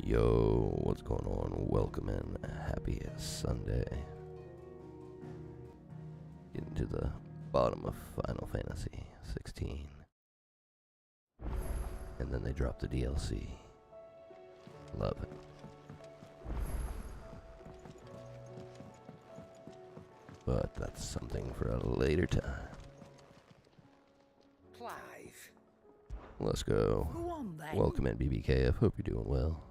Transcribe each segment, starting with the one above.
Yo, what's going on? Welcome in. Happy Sunday. Getting to the bottom of Final Fantasy 16. And then they dropped the DLC. Love it. But that's something for a later time. Clive. Let's go. Go on then. Welcome in, BBKF. Hope you're doing well.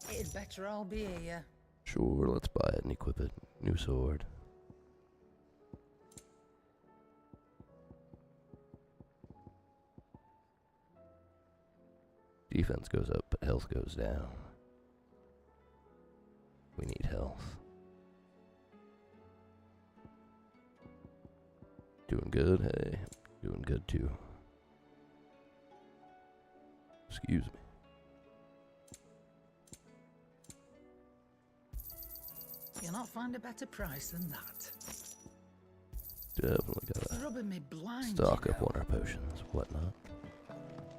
It'd better all be here. Sure, let's buy it and equip it. New sword. Defense goes up, but health goes down. We need health. Doing good? Hey, doing good too. Excuse me. You'll not find a better price than that. Definitely gotta Rubbing me blind. stock up on our potions, whatnot.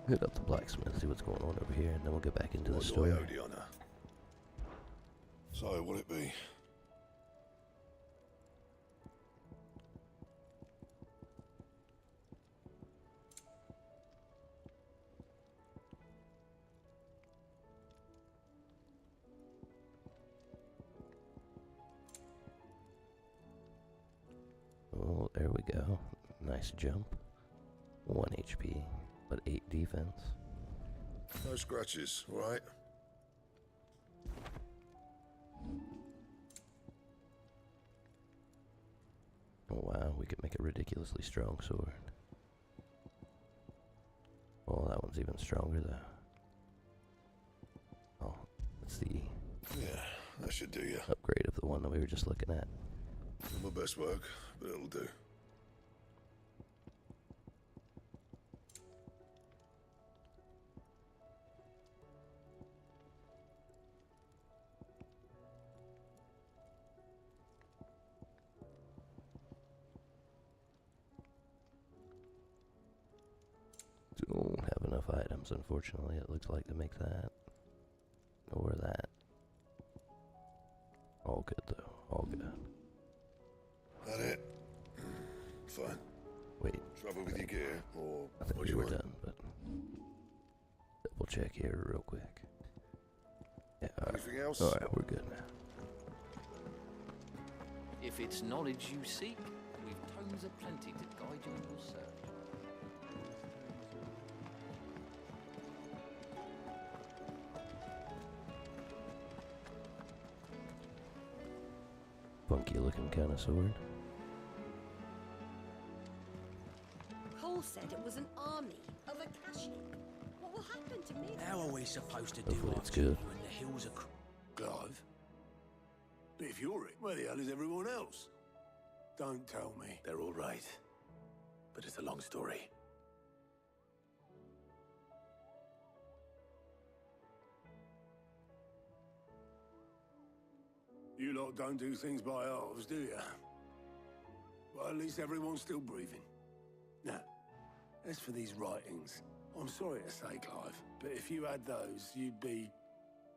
Hit up the blacksmith, see what's going on over here, and then we'll get back into the story. So, what'll it be? Oh, there we go. Nice jump. 1 HP, but 8 defense. No scratches, right? Oh wow, we could make a ridiculously strong sword. Oh, that one's even stronger though. Oh, that's the Yeah, that should do you. upgrade of the one that we were just looking at. Not my best work, but it'll do. Don't have enough items, unfortunately, it looks like, to make that. Or that. All good though, all good. That it? Fine. Wait, Trouble with your gear, or I think what we you were want? done, but double check here real quick. Yeah, Anything else? alright, we're good now. If it's knowledge you seek, we've tomes aplenty to guide you in your search. Funky looking kind of sword. Cole said it was an army of Akashi. What will happen to me? How are we supposed to do Hopefully our it's job good. when the hills are... Clive? But if you're it, where the hell is everyone else? Don't tell me. They're all right. But it's a long story. You lot don't do things by halves, do you? Well, at least everyone's still breathing. Now, as for these writings, I'm sorry to say, Clive, but if you had those, you'd be...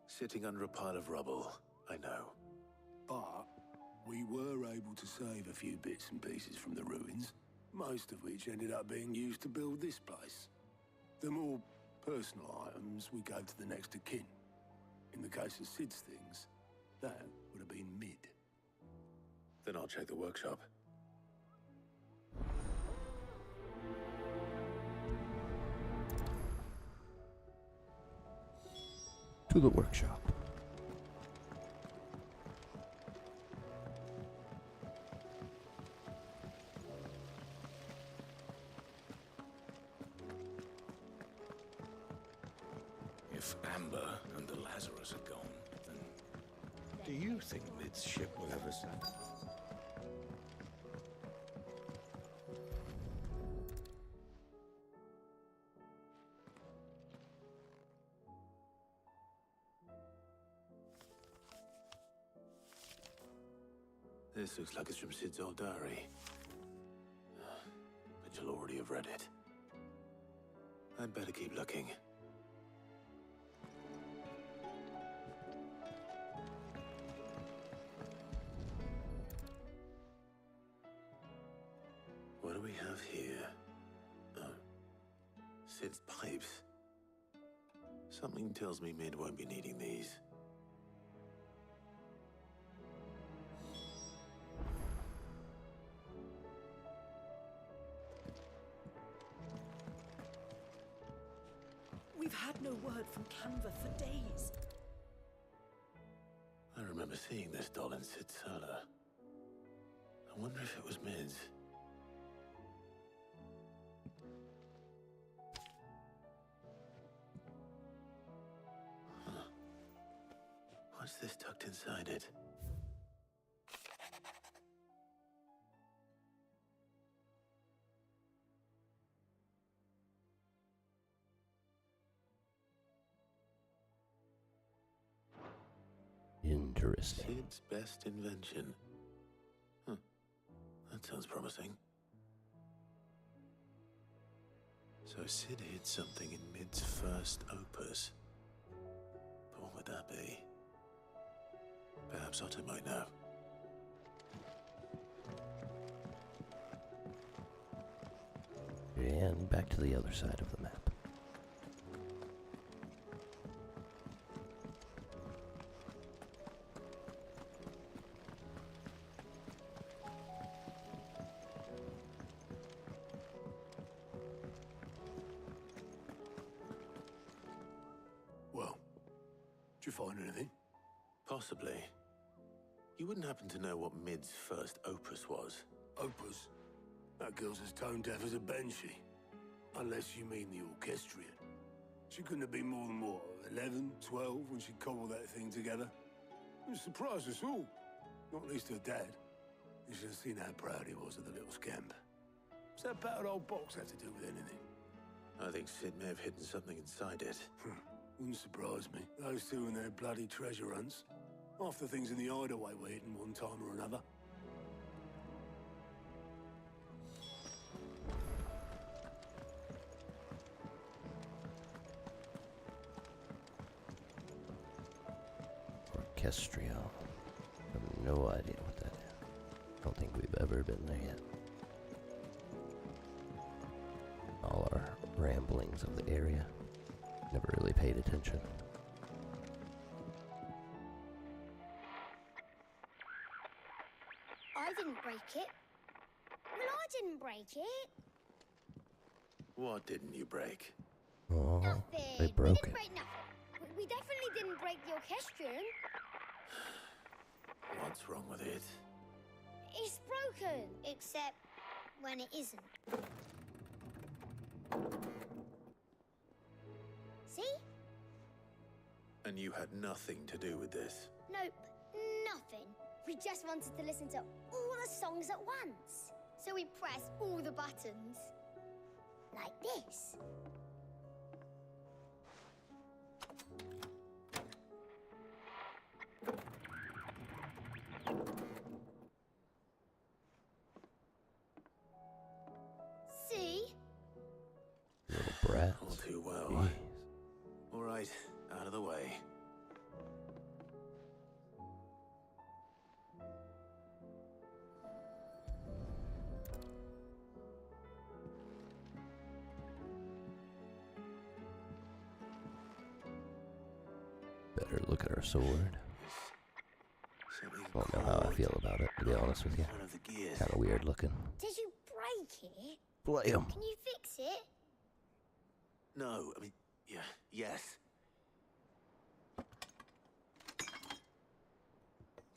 Sitting under a pile of rubble, I know. But we were able to save a few bits and pieces from the ruins, most of which ended up being used to build this place. The more personal items we gave to the next of kin. In the case of Sid's things, that would have been mid. Then I'll check the workshop. To the workshop. If Amber and the Lazarus are gone, then... Do you think Mid's ship will ever sail? This looks like it's from Sid's old diary. But you'll already have read it. I'd better keep looking. here? Oh. Sid's pipes. Something tells me Mid won't be needing these. We've had no word from Canva for days. I remember seeing this doll in Sid's cellar. I wonder if it was Mid's. Huh. What's this tucked inside it? Interesting. Sid's best invention. Huh. That sounds promising. So Sid hid something in Mid's first opus. But what would that be? Perhaps Otto might know. And back to the other side of the map. Well, did you find anything? Possibly. You wouldn't happen to know what Mid's first opus was? Opus? That girl's as tone deaf as a banshee. Unless you mean the orchestrion. She couldn't have been more than, what, 11, 12 when she cobbled that thing together? It surprised us all. Not least her dad. You should have seen how proud he was of the little scamp. What's that battered old box have to do with anything? I think Sid may have hidden something inside it. Wouldn't surprise me. Those two and their bloody treasure hunts. Half the things in the hideaway were hidden one time or another. Orchestrio. I have no idea what that is. I don't think we've ever been there yet. All our ramblings of the area. Never really paid attention. I didn't break it. Well, I didn't break it. What didn't you break? Oh, Nothing. they We broke didn't it. break nothing. We definitely didn't break the orchestrion. What's wrong with it? It's broken. Except when it isn't. See? And you had nothing to do with this? Nope. Nothing. We just wanted to listen to all the songs at once. So we pressed all the buttons. Like this. See? Little brats. All too well. Jeez. All right, out of the way. Better look at our sword. Something I don't know how I feel about it, to be honest with you. One of the gears. Kind of weird looking. Did you break it? Blam! Can you fix it? No, I mean, yeah, yes.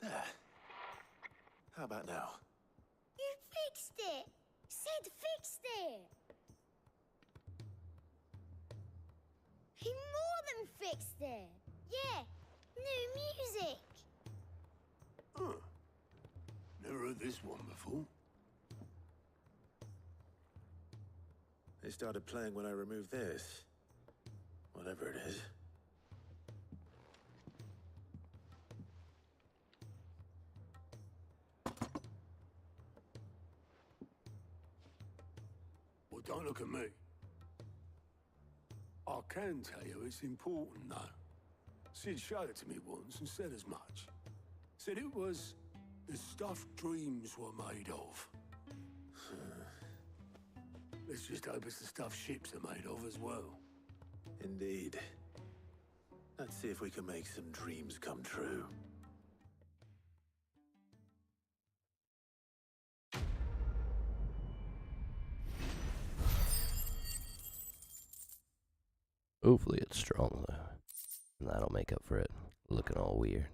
There. How about now? You fixed it! Sid fixed it! He more than fixed it! Yeah, new music! Huh. Never heard this one before. They started playing when I removed this. Whatever it is. Well, don't look at me. I can tell you it's important, though. Sid showed it to me once and said as much. Said it was the stuff dreams were made of. Let's just hope it's the stuff ships are made of as well. Indeed. Let's see if we can make some dreams come true. Hopefully it's strong though. And that'll make up for it looking all weird.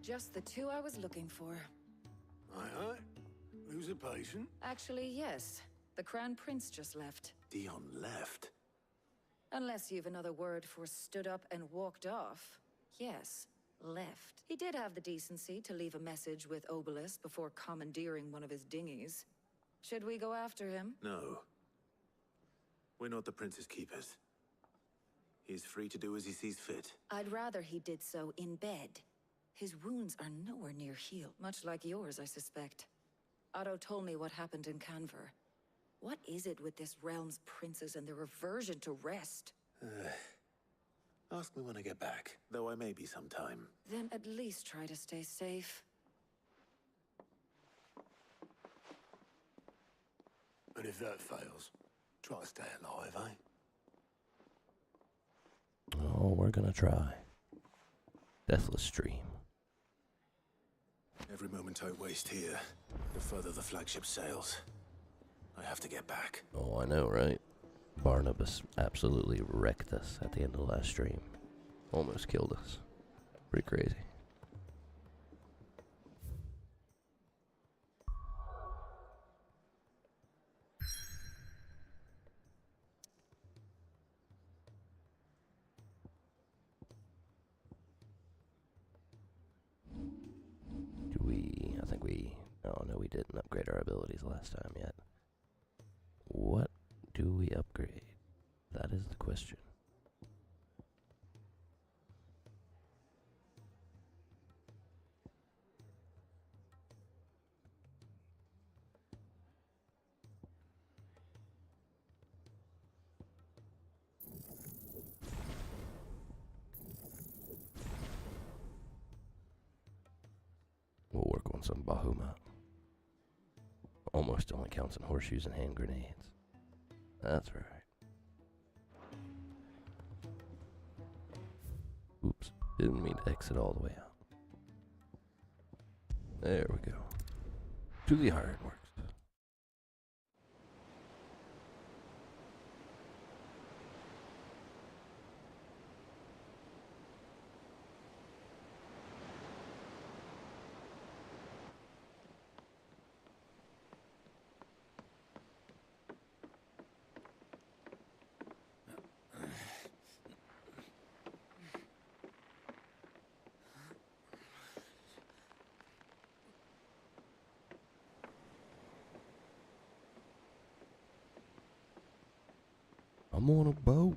Just the two I was looking for. Aye. Who's a patient? Actually, yes. The Crown Prince just left. Dion left. Unless you've another word for stood up and walked off. Yes, left. He did have the decency to leave a message with Obelisk before commandeering one of his dinghies. Should we go after him? No. We're not the Prince's keepers. He's free to do as he sees fit. I'd rather he did so in bed. His wounds are nowhere near healed, much like yours, I suspect. Otto told me what happened in Canver. What is it with this realm's princes and their aversion to rest? Ask me when I get back, though I may be sometime. Then at least try to stay safe. And if that fails, try to stay alive, eh? Oh, we're gonna try. Deathless Stream. Every moment I waste here, the further the flagship sails. I have to get back. Oh, I know, right? Barnabas absolutely wrecked us at the end of the last stream. Almost killed us. Pretty crazy. Oh no, we didn't upgrade our abilities last time yet. What do we upgrade? That is the question. We'll work on some Bahuma. Almost only counts in horseshoes and hand grenades. That's right. Oops, didn't mean to exit all the way out. There we go. To the ironworks. I'm on a boat.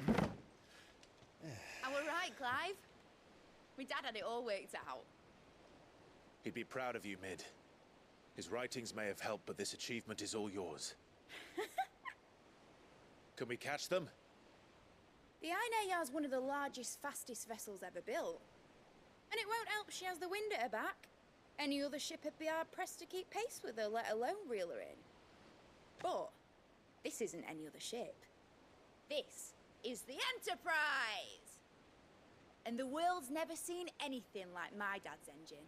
I were right, Clive. My dad had it all worked out. He'd be proud of you, Mid. His writings may have helped, but this achievement is all yours. Can we catch them? The Aina Yar's one of the largest, fastest vessels ever built. And it won't help she has the wind at her back. Any other ship would be hard-pressed to keep pace with her, let alone reel her in. But this isn't any other ship. This is the Enterprise! And the world's never seen anything like my dad's engine.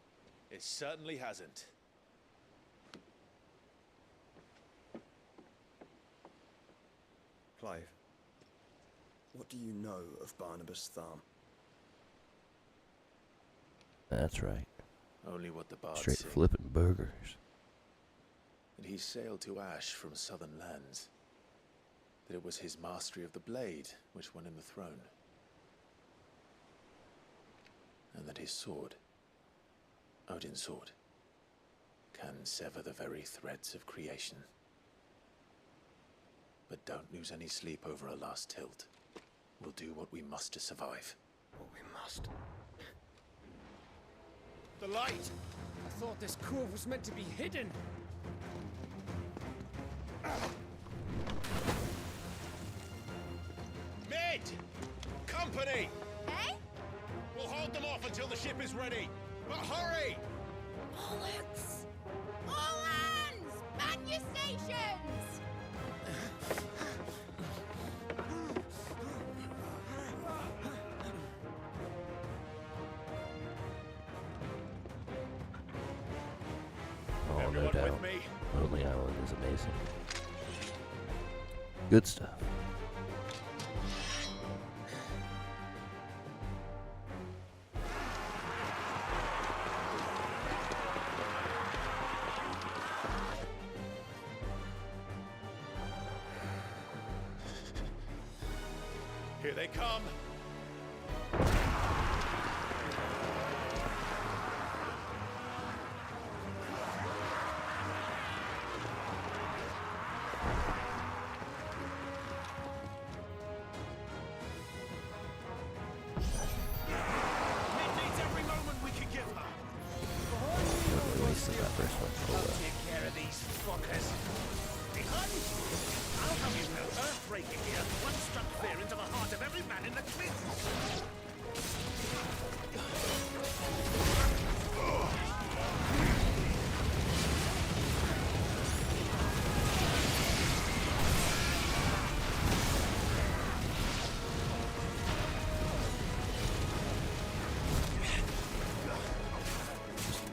It certainly hasn't. Clive, what do you know of Barnabas Thumb? That's right. Only what the bards Straight sing. flipping burgers. That he sailed to Ash from southern lands. That it was his mastery of the blade which won him the throne. And that his sword, Odin's sword, can sever the very threads of creation. But don't lose any sleep over a last tilt. We'll do what we must to survive. What we must. The light! thought this cove was meant to be hidden. Mid! Company! Eh? We'll hold them off until the ship is ready. But hurry! Bollocks! All hands! Man your stations! Oh, no Everyone doubt. with me? Lonely Island is amazing. Good stuff. Here they come. Mid needs every moment we can give her. Totally wasted that first one. Oh well. Take care of these fuckers. Behind? I'll have you know, earthbreaking here once struck fear into the heart of every man in the cliffs.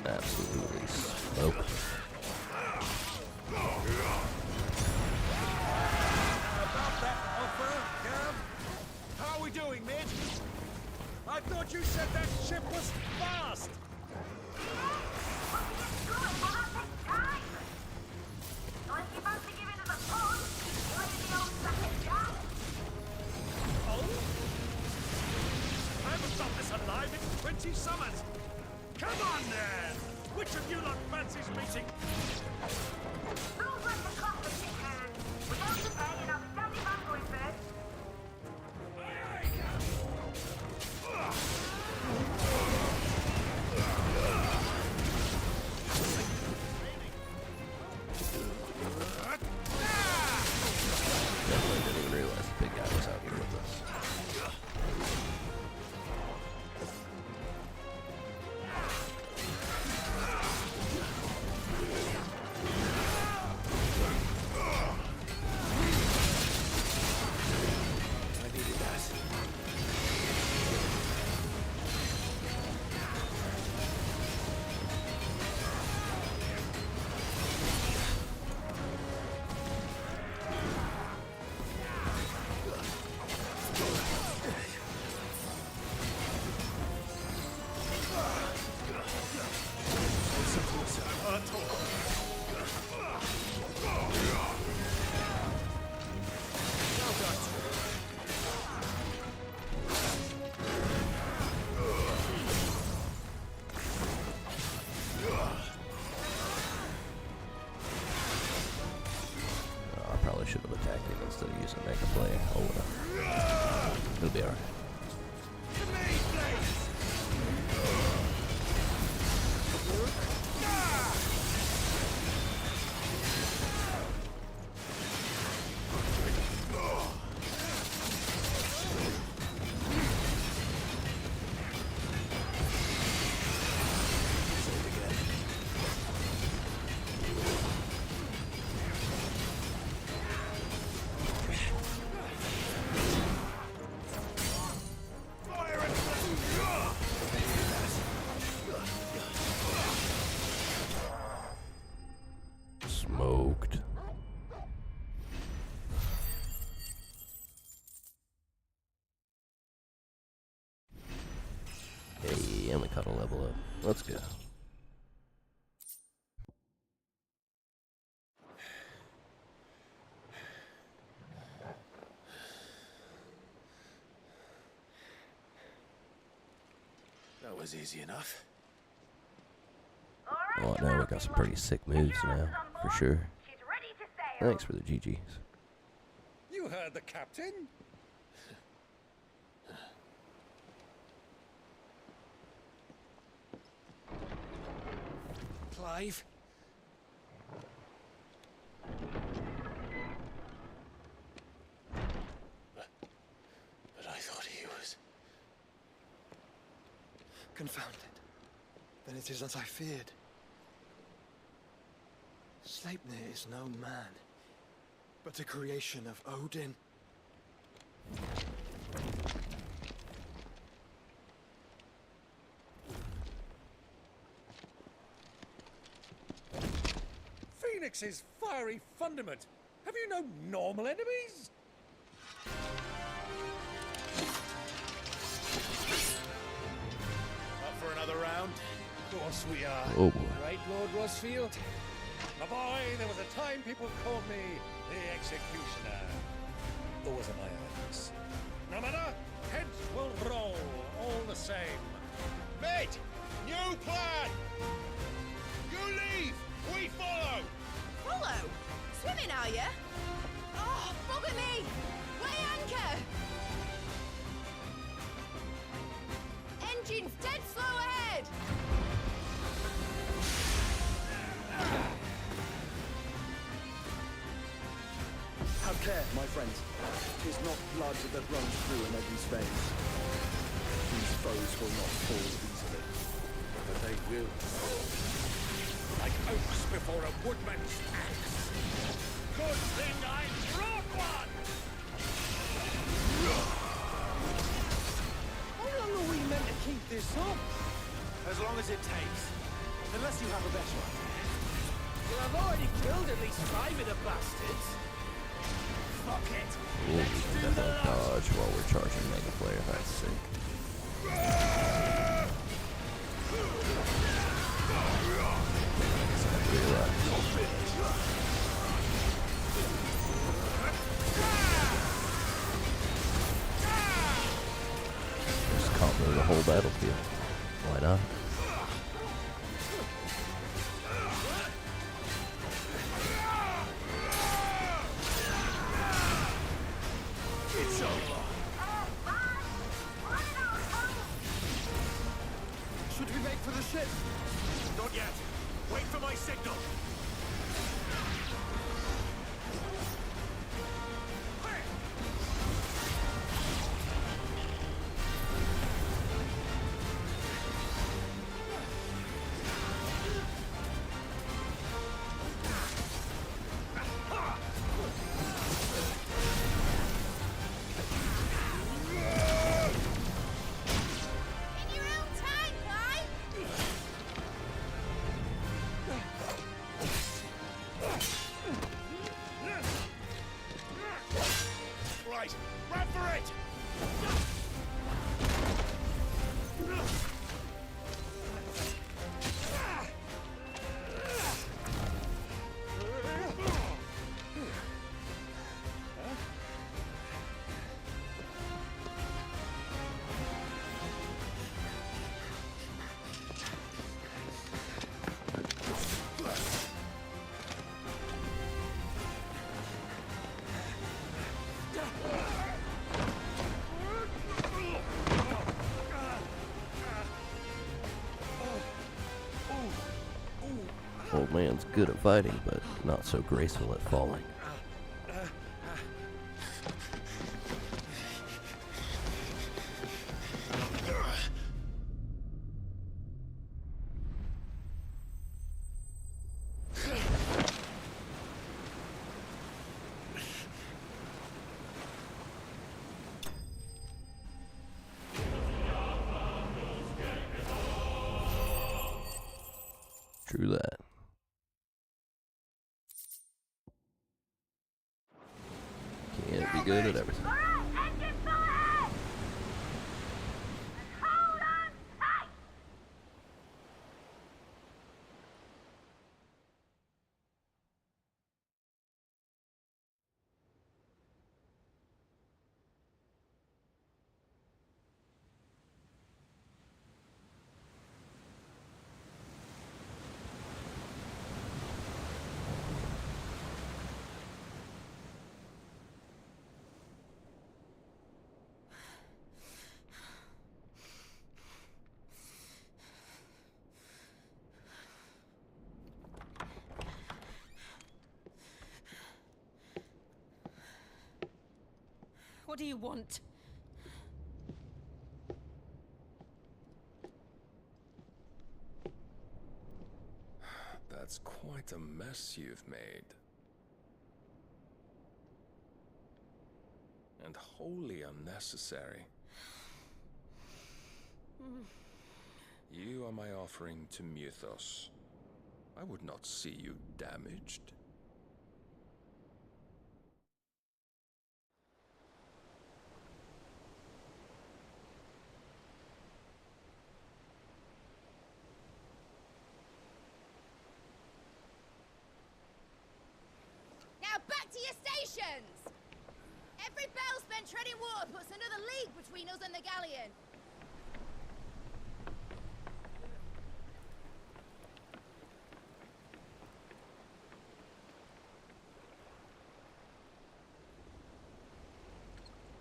Absolutely smoked. About that offer, Gav? How are we doing, Mid? I thought you said that ship was fast! Oh? I haven't done this alive in 20 summers! Come on there! Which of you lot fancies meeting? Definitely didn't even realize the big guy was out here with us. I needed that. Oh, I probably should have attacked him instead of using Mega Play. Oh well. It'll be alright. Smoked. Hey, and we caught a level up. Let's go. That was easy enough. Well, now we got some pretty sick moves now, for sure. Thanks for the GGs. You heard the captain? Clive. But I thought he was... Confounded. Then it is as I feared. Sleipnir is no man, but a creation of Odin. Phoenix's fiery fundament. Have you no normal enemies? Up for another round? Of course we are. Oh boy. Right, Lord Rosfield? My boy, there was a time people called me the Executioner. Always in my eyes. No matter, heads will roll all the same. Mate, new plan! You leave, we follow! Follow? Swimming, are you? Oh, bugger me! Weigh anchor! Engine's dead slow ahead! Have care, my friends. 'Tis not blood that runs through an Eddie's veins. These foes will not fall easily. But they will. Like oaks before a woodman's axe. Good thing I brought one! How long are we meant to keep this up? As long as it takes. Unless you have a better idea. Well, I've already killed at least 5 of the bastards. Fuck it. Ooh, we can definitely dodge while we're charging Mega Player. That's sick. Just combo the whole battlefield. Why not? It's over. Should we make for the ship? Not yet. Wait for my signal. In your own time, Clive! Right, run for it! Old man's good at fighting, but not so graceful at falling. True that. Can't be good at everything. What do you want? That's quite a mess you've made. And wholly unnecessary. You are my offering to Mythos. I would not see you damaged. Now back to your stations! Every bell spent treading water puts another league between us and the galleon.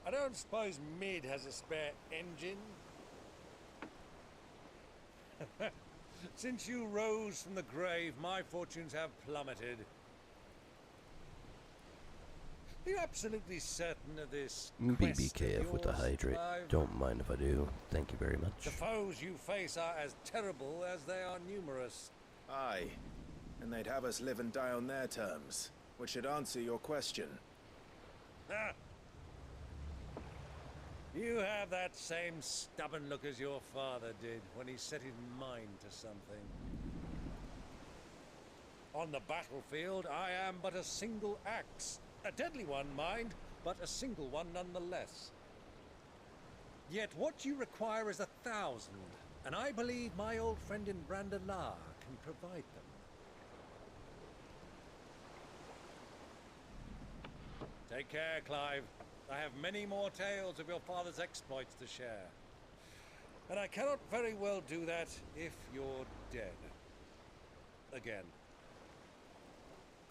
I don't suppose Mid has a spare engine? Since you rose from the grave, my fortunes have plummeted. Are you absolutely certain of this quest BBKF of with the yours, hydrate. Clive? Don't mind if I do. Thank you very much. The foes you face are as terrible as they are numerous. Aye, and they'd have us live and die on their terms, which should answer your question. Ah. You have that same stubborn look as your father did when he set his mind to something. On the battlefield, I am but a single axe. A deadly one, mind, but a single one nonetheless. Yet what you require is 1,000, and I believe my old friend in Brandalar can provide them. Take care, Clive. I have many more tales of your father's exploits to share. And I cannot very well do that if you're dead. Again.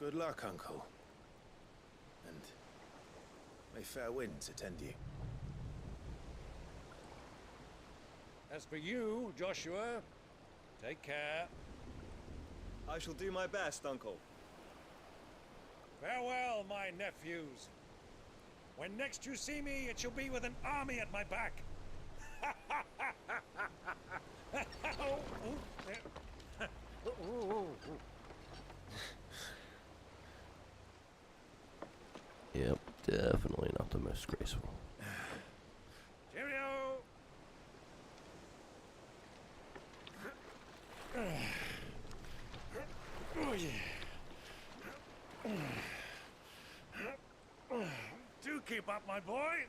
Good luck, Uncle. And may fair winds attend you. As for you, Joshua, take care. I shall do my best, Uncle. Farewell, my nephews. When next you see me, it shall be with an army at my back. Yep, definitely not the most graceful. Cheerio! Oh, yeah. Do keep up, my boy.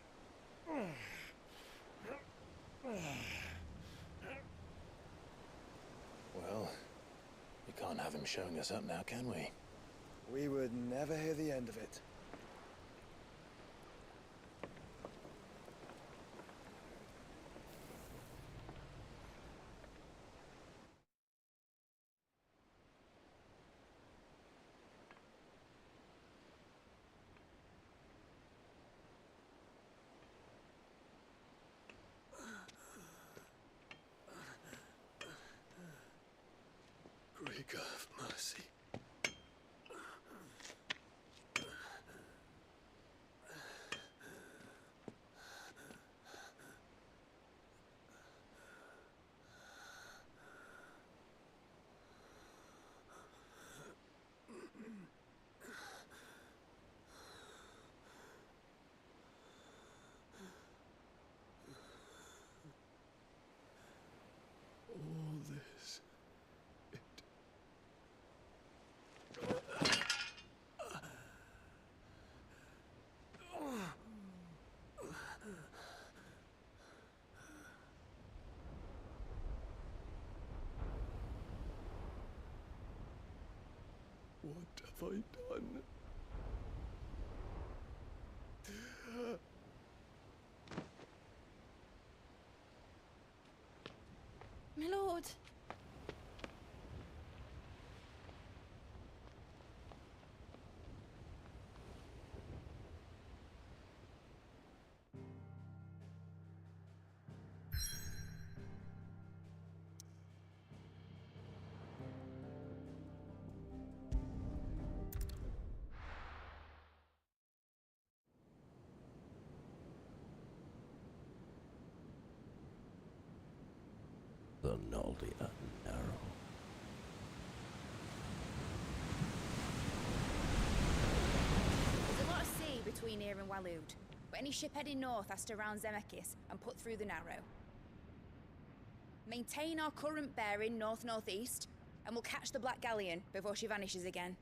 Well, we can't have him showing us up now, can we? We would never hear the end of it. Greek of mercy. All this. What have I done? My lord. only a narrow. There's a lot of sea between here and Waloed, but any ship heading north has to round Zemeckis and put through the Narrow. Maintain our current bearing north-northeast, and we'll catch the Black Galleon before she vanishes again.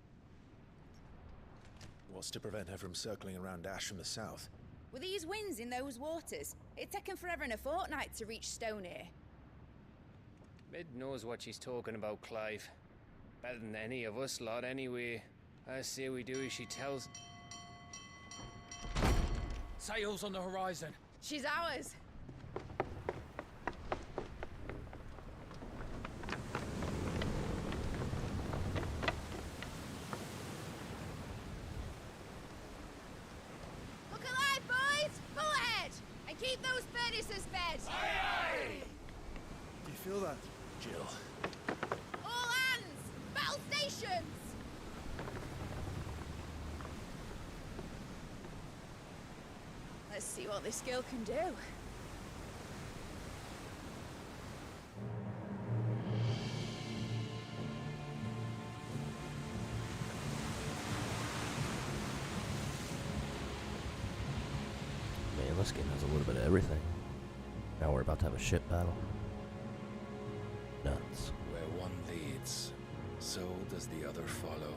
What's to prevent her from circling around Ash from the south? With these winds in those waters, it'd taken forever and a fortnight to reach Stonehere. Mid knows what she's talking about, Clive. Better than any of us lot, anyway. I say we do as she tells. Sails on the horizon. She's ours. Look alive, boys! Pull ahead! And keep those furnaces fed! Aye, aye! Do you feel that, Jill? All hands! Battle stations! Let's see what this girl can do. Man, this game has a little bit of everything. Now we're about to have a ship battle. Nuts. Where one leads, so does the other follow.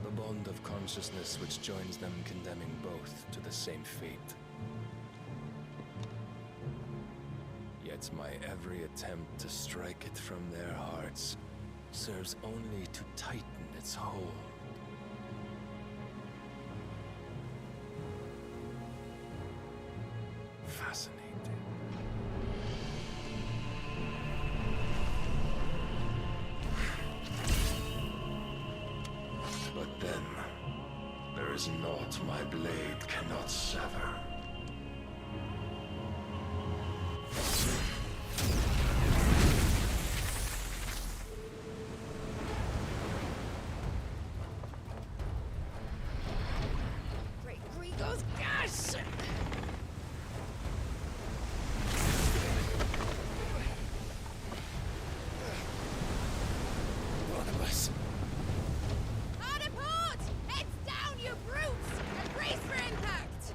The bond of consciousness which joins them condemning both to the same fate. Yet my every attempt to strike it from their hearts serves only to tighten its hold. Fascinating. But then, there is naught my blade cannot sever. Great Gregor's gas! Barnabas! Hard a port! Heads down, you brutes! And brace for impact!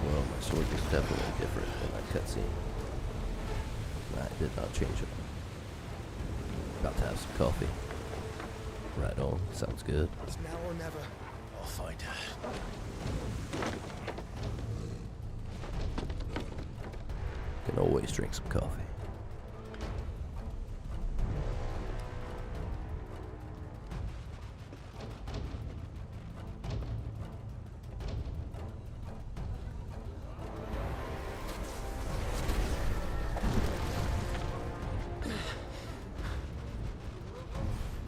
Well, my sword is definitely different than that cutscene. I did not change it. About to have some coffee. Right on. Sounds good. It's now or never. I'll find her. Can always drink some coffee.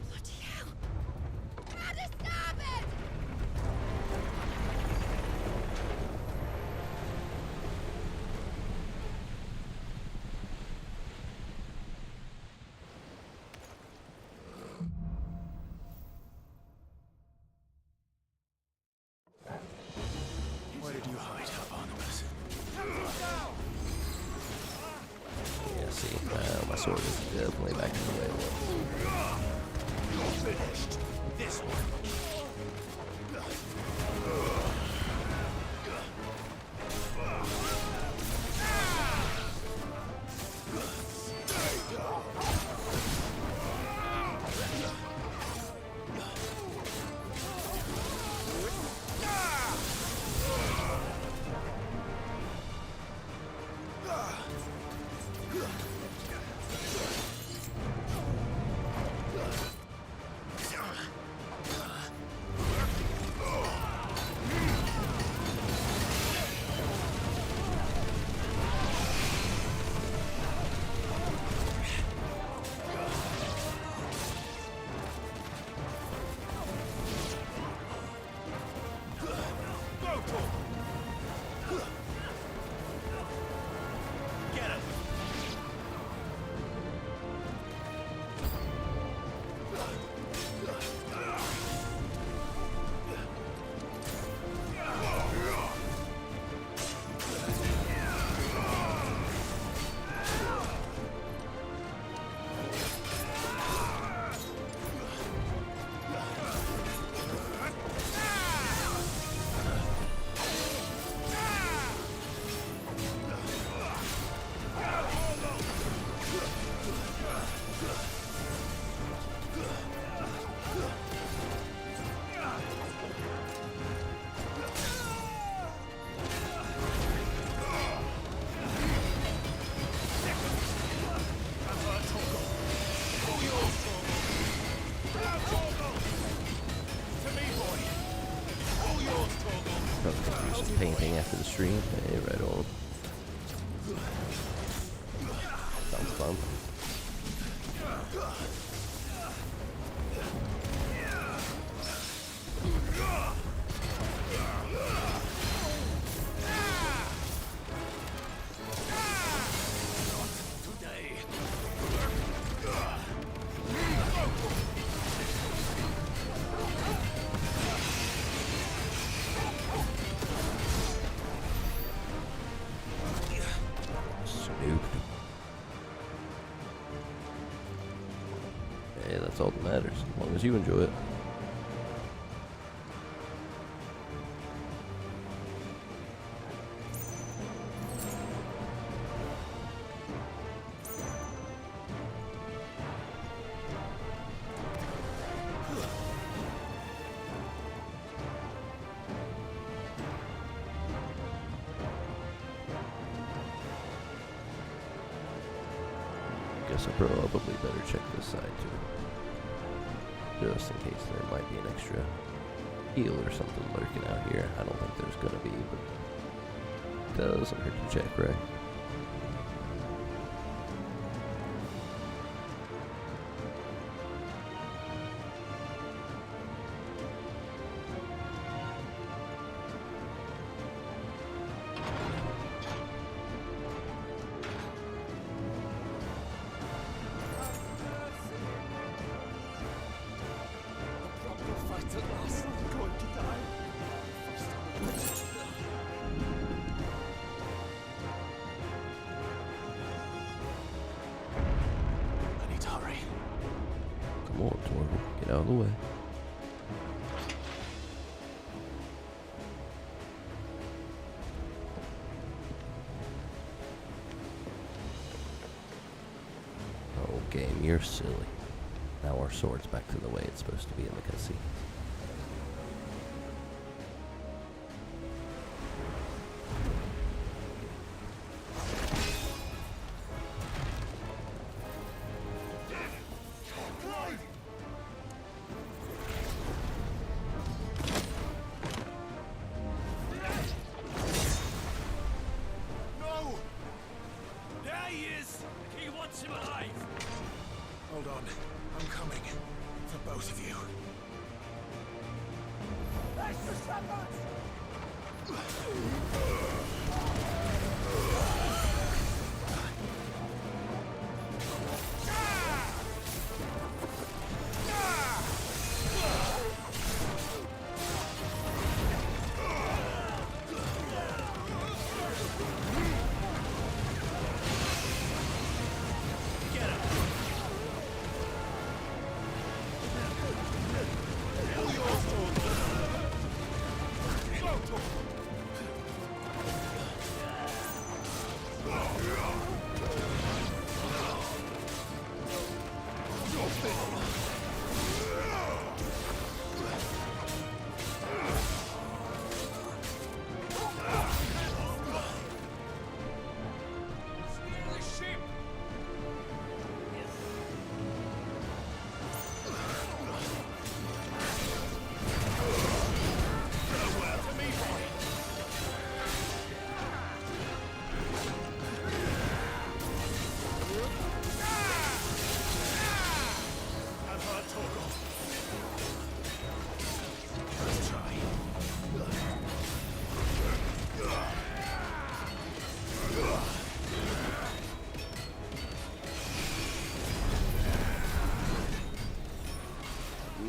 Bloody hell! How to stop it! Where did you hide her, Barnabas? Yeah, see, my sword is definitely back to the way it was. You're finished. This one. painting after the stream. Hey, right on. Sounds fun. Hey, that's all that matters, as long as you enjoy it. Guess I probably better check this side too. Just in case there might be an extra heal or something lurking out here. I don't think there's gonna be, but it doesn't hurt to check, right? Come on, Torvald, get out of the way. Oh, game, you're silly. Now our sword's back to the way it's supposed to be in the cutscene. Hold on. I'm coming. For both of you.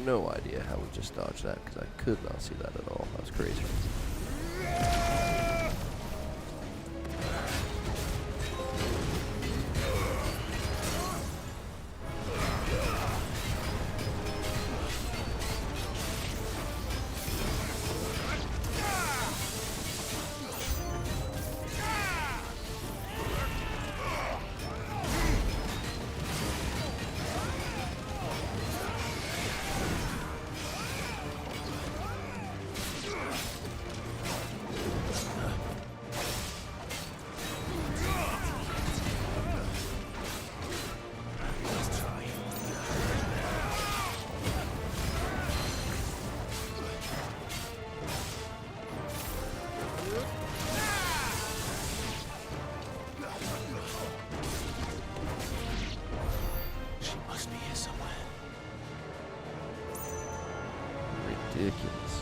No idea how we just dodged that, because I could not see that at all. That was crazy. ridiculous.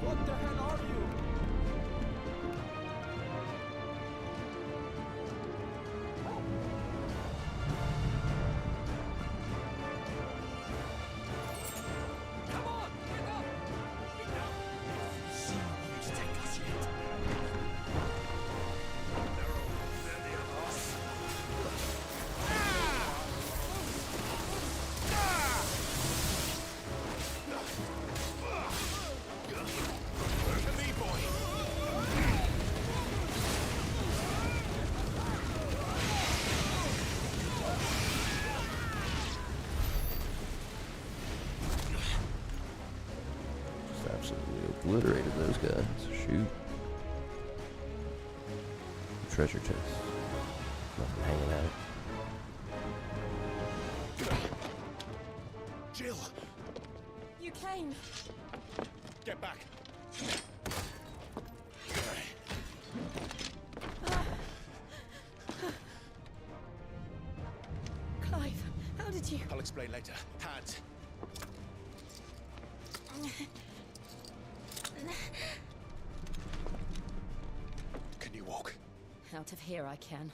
What the hell are you? Come on, get up! Get up! See who's take us yet. They're over there, the others. Look at me, boy! Just absolutely obliterated those guys. Shoot. Treasure chest. Nothing hanging out. Jill! You came. Get back! Clive, how did you? I'll explain later. Hands. Can you walk? Out of here I can.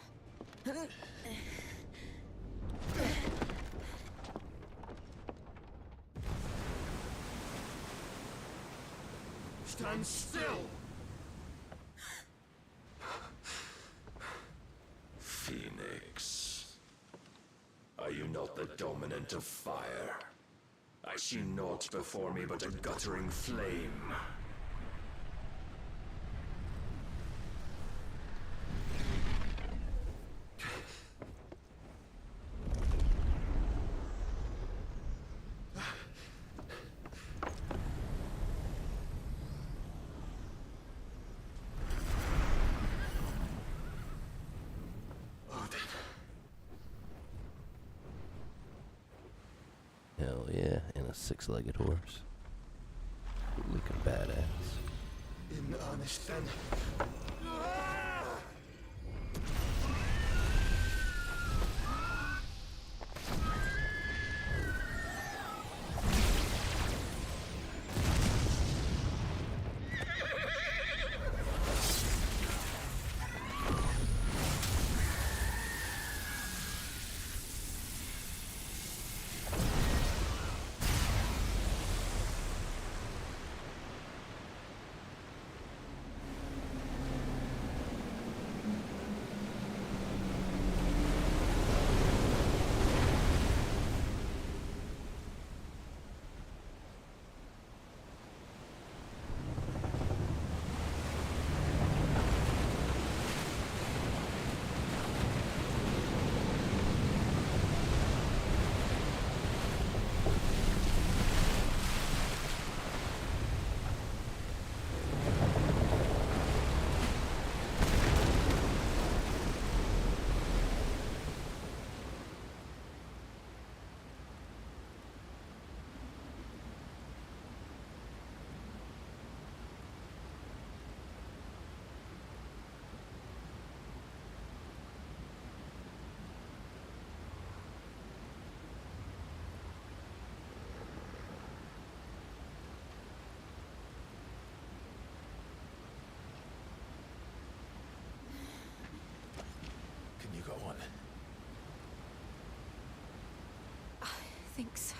Stand still! Phoenix. Are you not the dominant of fire? I see naught before me but a guttering flame. Hell yeah, and a six-legged horse. Looking badass. In earnest then. Can you go on? I think so.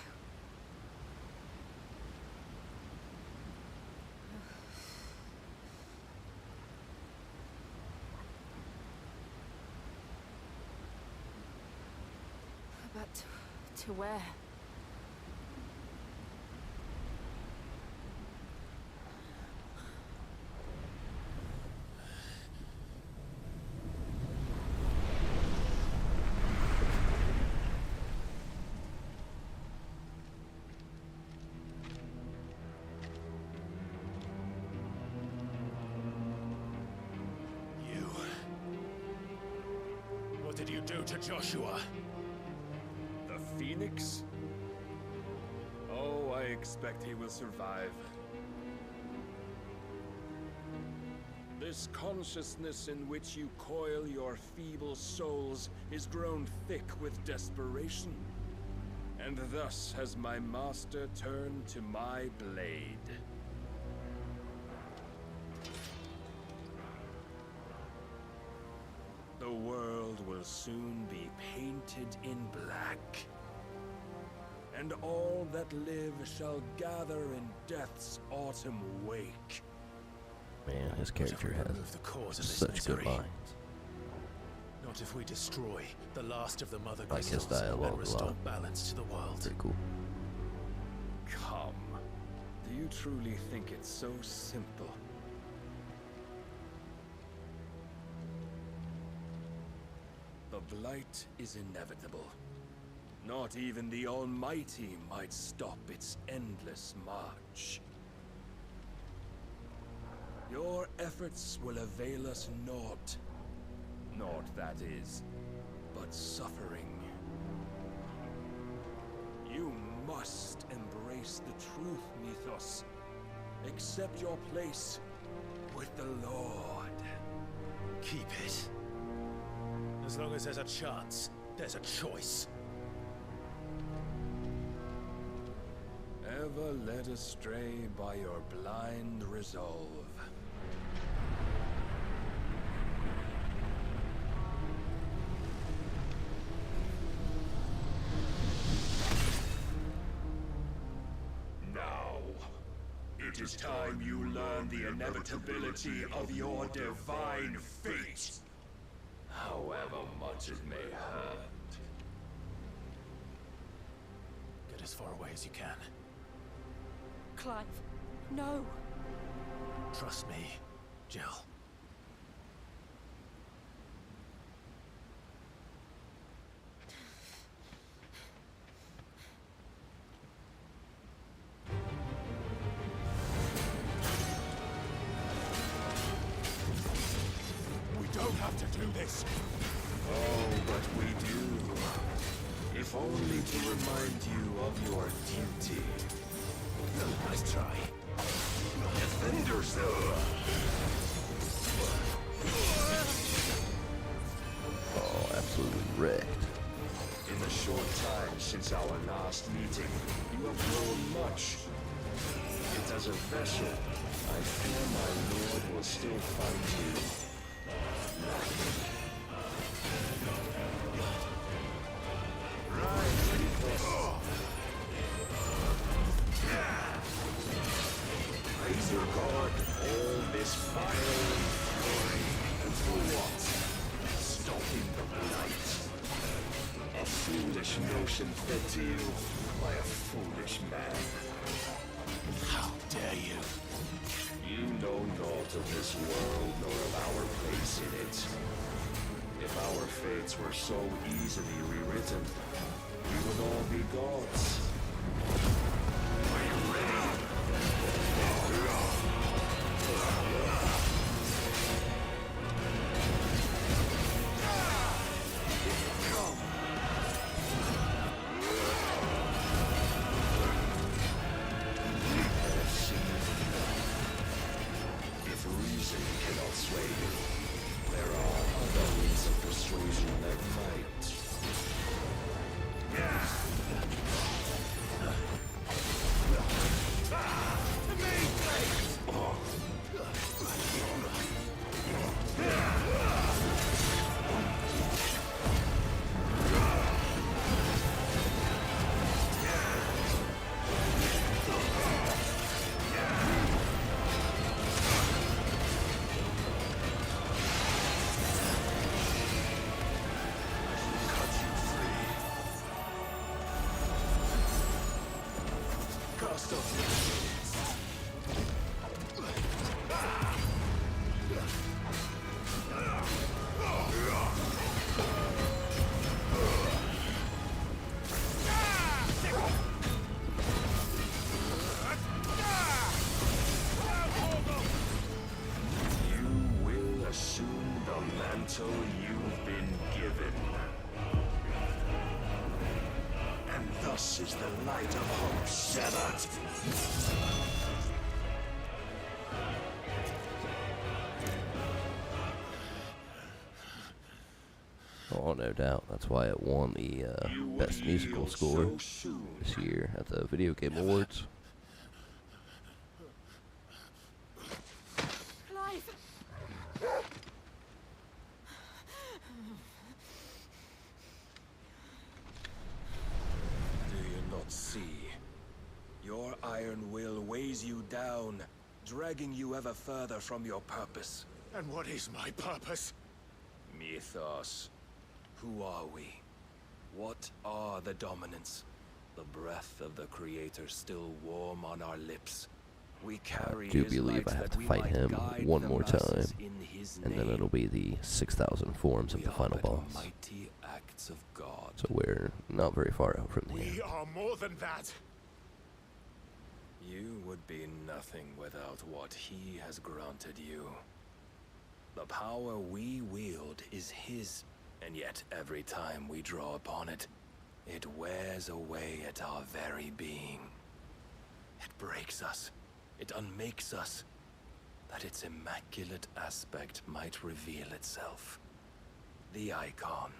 But to where? What did you do to Joshua? suspect he will survive. This consciousness in which you coil your feeble souls is grown thick with desperation. And thus has my master turned to my blade. The world will soon be painted in black. And all that live shall gather in death's autumn wake. Man, his character Remove the cause of this has such good misery. lines. Not if we destroy the last of the mother Like his crystals dialogue and a restore lot. balance to the world. Pretty cool. Come. Do you truly think it's so simple? The blight is inevitable. Not even the Almighty might stop its endless march. Your efforts will avail us naught. Naught, that is, but suffering. You must embrace the truth, Mythos. Accept your place with the Lord. Keep it. As long as there's a chance, there's a choice. Ever led astray by your blind resolve. Now, it is time you learn the inevitability of your divine fate, however much it may hurt. Get as far away as you can. Clive, no. Trust me, Jill. We don't have to do this. Oh, but we do. If only to remind you of your duty. Nice try. Defenders! Oh, absolutely wrecked. In the short time since our last meeting, you have grown much. Yet as a vessel, I fear my lord will still find you lacking. Right, Mythos. Raise your guard, all this fire and fury. And for what? Stopping the blight. A foolish notion fed to you by a foolish man. How dare you? You know naught of this world nor of our place in it. If our fates were so easily rewritten, we would all be gods. Are you ready? If reason cannot sway you, there are other means of persuasion that might. Cast off your You will assume the mantle you've been given. And thus is the light of hope severed. Oh, no doubt. That's why it won the Best Musical Score this year at the Video Game Awards. Clive! Do you not see? Your iron will weighs you down, dragging you ever further from your purpose. And what is my purpose? Mythos. Who are we? What are the dominants? The breath of the Creator still warm on our lips. We carry I do his believe light I have that to we fight might him guide one the more masses time, in his and then name. it'll be the 6,000 forms of the final boss. Mighty acts of God. So we're not very far out from the end. We are more than that. You would be nothing without what he has granted you. The power we wield is his, and yet every time we draw upon it, it wears away at our very being. It breaks us. It unmakes us, that its immaculate aspect might reveal itself. The icon.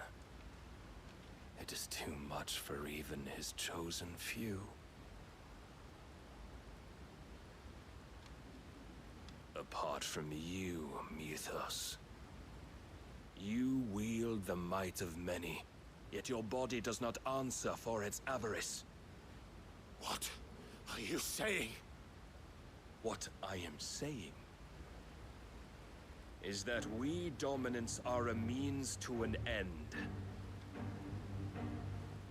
It is too much for even his chosen few. Apart from you, Mythos, you wield the might of many, yet your body does not answer for its avarice. What are you saying? What I am saying is that we dominants are a means to an end.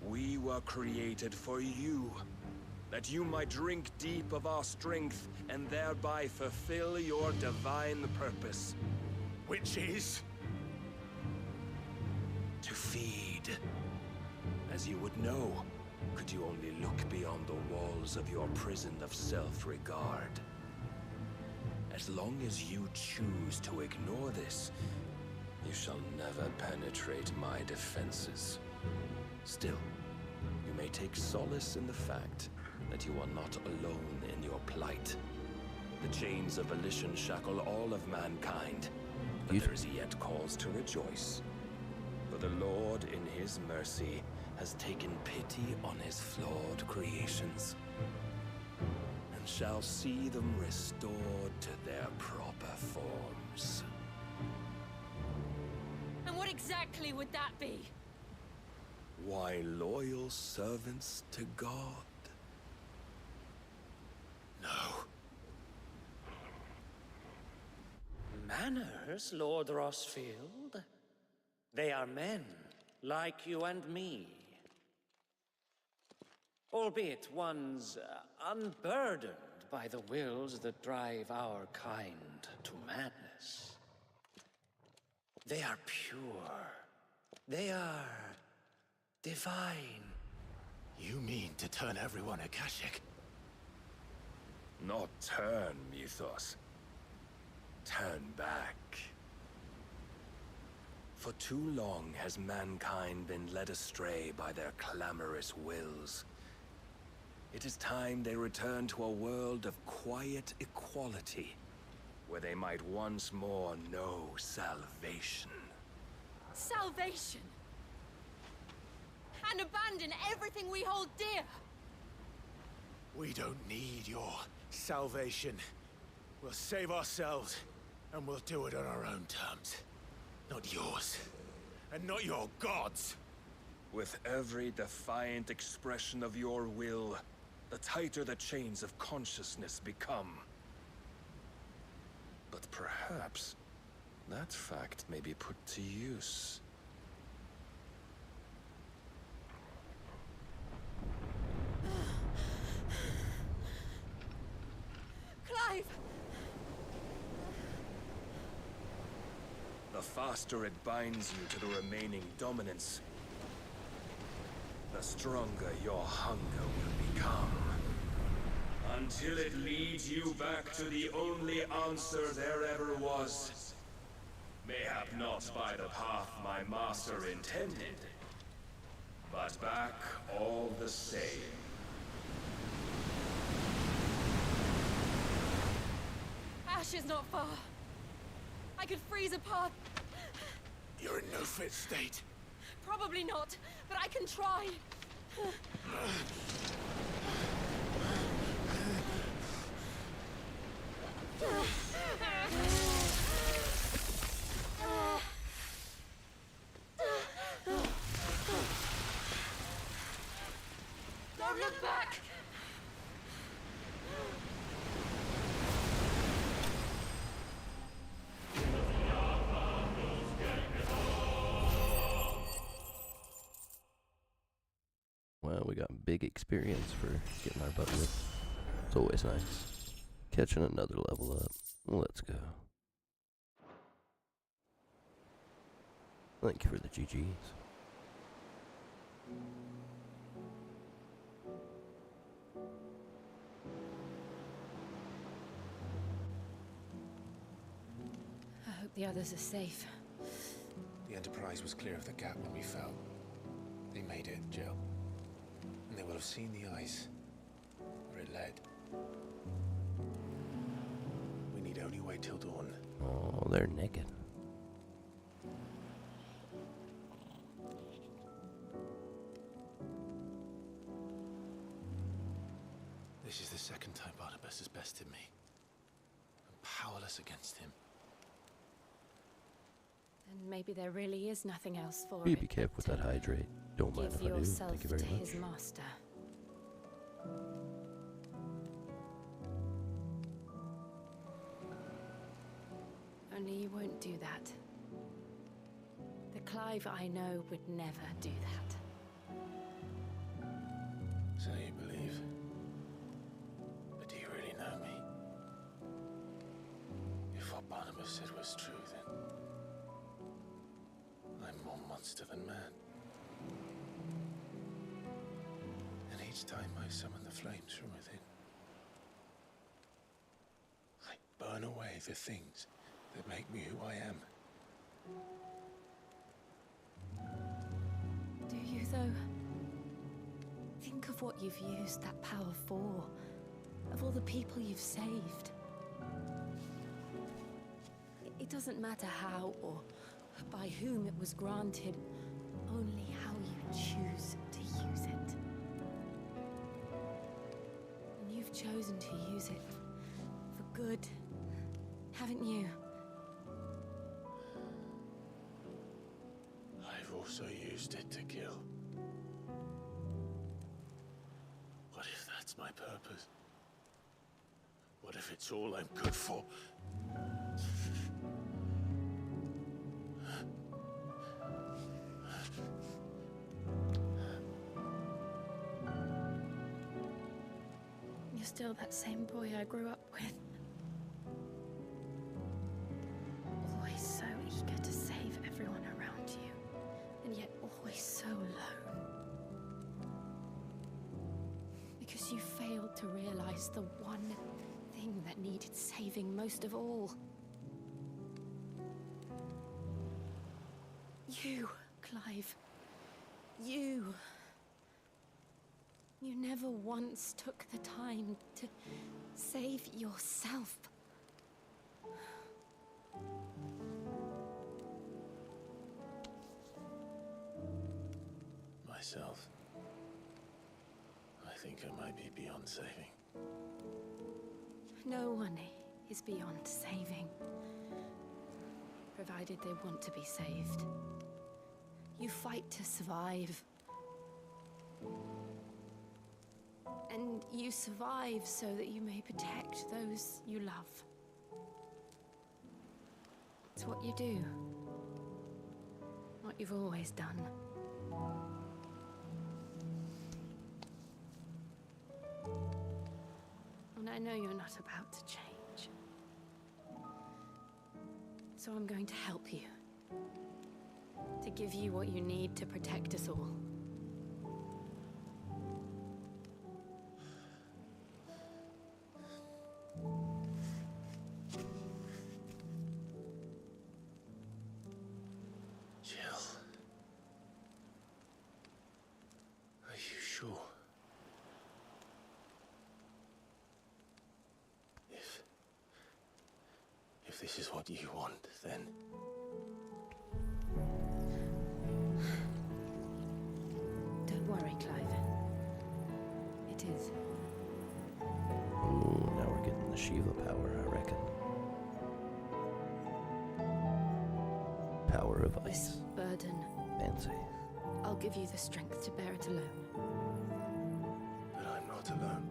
We were created for you, that you might drink deep of our strength and thereby fulfill your divine purpose. Which is? To feed. As you would know, could you only look beyond the walls of your prison of self-regard. As long as you choose to ignore this, you shall never penetrate my defenses. Still, you may take solace in the fact that you are not alone in your plight. The chains of volition shackle all of mankind, but there is yet cause to rejoice. For the Lord, in his mercy, has taken pity on his flawed creations, and shall see them restored to their proper forms. And what exactly would that be? Why, loyal servants to God. No. Manners, Lord Rossfield? They are men, like you and me. Albeit ones unburdened by the wills that drive our kind to madness. They are pure. They are divine. You mean to turn everyone Akashic? Not turn, Mythos. Turn back. For too long has mankind been led astray by their clamorous wills. It is time they return to a world of quiet equality, where they might once more know salvation. Salvation! And abandon everything we hold dear! We don't need your salvation. We'll save ourselves, and we'll do it on our own terms. Not yours. And not your gods. With every defiant expression of your will, the tighter the chains of consciousness become. But perhaps that fact may be put to use. Clive! The faster it binds you to the remaining dominance, the stronger your hunger will become. Until it leads you back to the only answer there ever was. Mayhap not by the path my master intended, but back all the same. Ash is not far. I could freeze a path. You're in no fit state. Probably not, but I can try. Don't look back! Well, we got big experience for getting our butt whipped. It's always nice. Catching another level up. Let's go. Thank you for the GGs. I hope the others are safe. The Enterprise was clear of the gap when we fell. They made it, Jill. And they will have seen the ice where it led. We need only wait till dawn. Oh, they're naked. This is the second time Barnabas has bested me. I'm powerless against him. And maybe there really is nothing else for Be it. careful with that hydrate. Don't mind if I do. Yourself Thank you very to much. his master. Only you won't do that. The Clive I know would never do that. So you believe. But do you really know me? If what Barnabas said was true, then I'm more monster than man. And each time I summon the flames from within, I burn away the things that make me who I am. Do you, though? Think of what you've used that power for. Of all the people you've saved. It doesn't matter how or by whom it was granted, only how you choose to use it. And you've chosen to use it for good, haven't you? I've also used it to kill. What if that's my purpose? What if it's all I'm good for? You're still that same boy I grew up with. Always so eager to save everyone around you, and yet always so alone. Because you failed to realize the one thing that needed saving most of all. You, Clive. You. You never once took the time to save yourself. Myself. I think I might be beyond saving. No one is beyond saving, provided they want to be saved. You fight to survive. And you survive so that you may protect those you love. It's what you do. What you've always done. And I know you're not about to change. So I'm going to help you. To give you what you need to protect us all. Jill. Are you sure? If this is what you want, then getting the Shiva power, I reckon. Power of ice. This burden, Fancy. I'll give you the strength to bear it alone. But I'm not alone.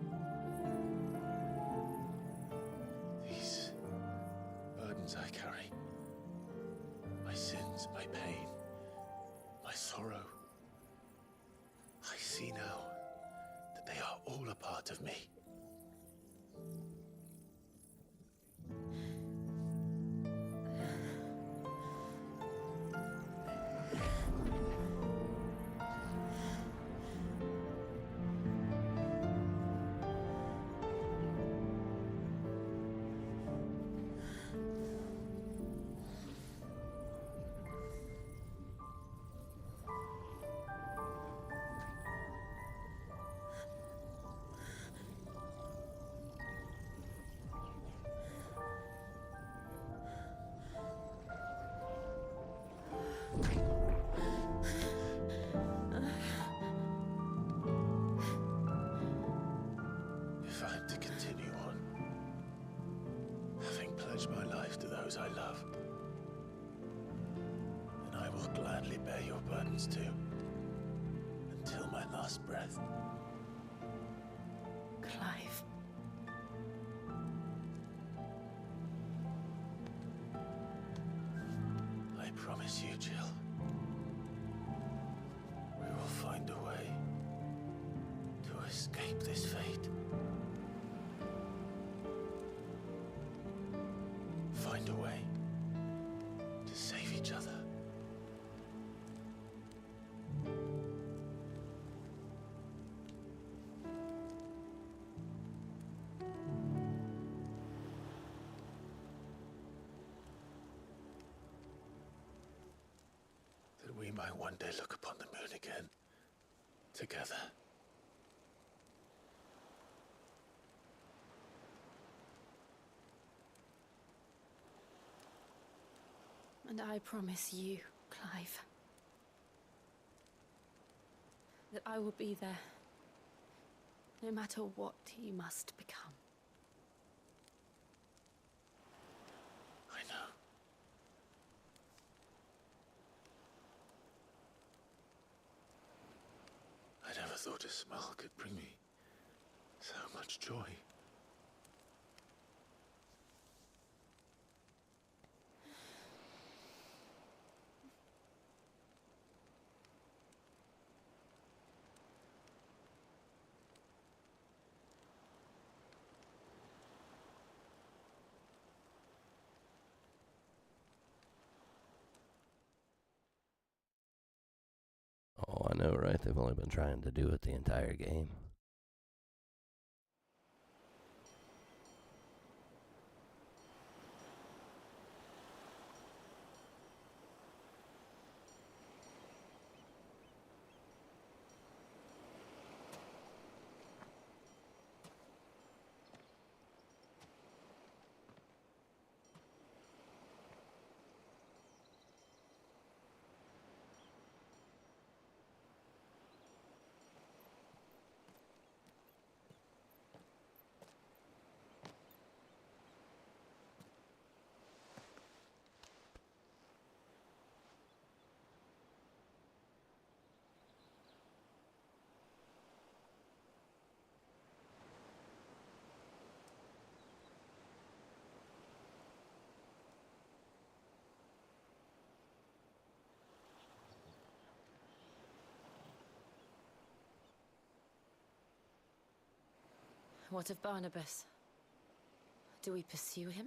These burdens I carry, my sins, my pain, my sorrow, I see now that they are all a part of me. If I'm to continue on, having pledged my life to those I love, then I will gladly bear your burdens too, until my last breath. Clive. I promise you, Jill, we will find a way to escape this fate. Find a way to save each other. That we might one day look upon the moon again, together. And I promise you, Clive, that I will be there, no matter what you must become. I know. I never thought a smile could bring me so much joy. Oh, I know, right? They've only been trying to do it the entire game. What of Barnabas? Do we pursue him?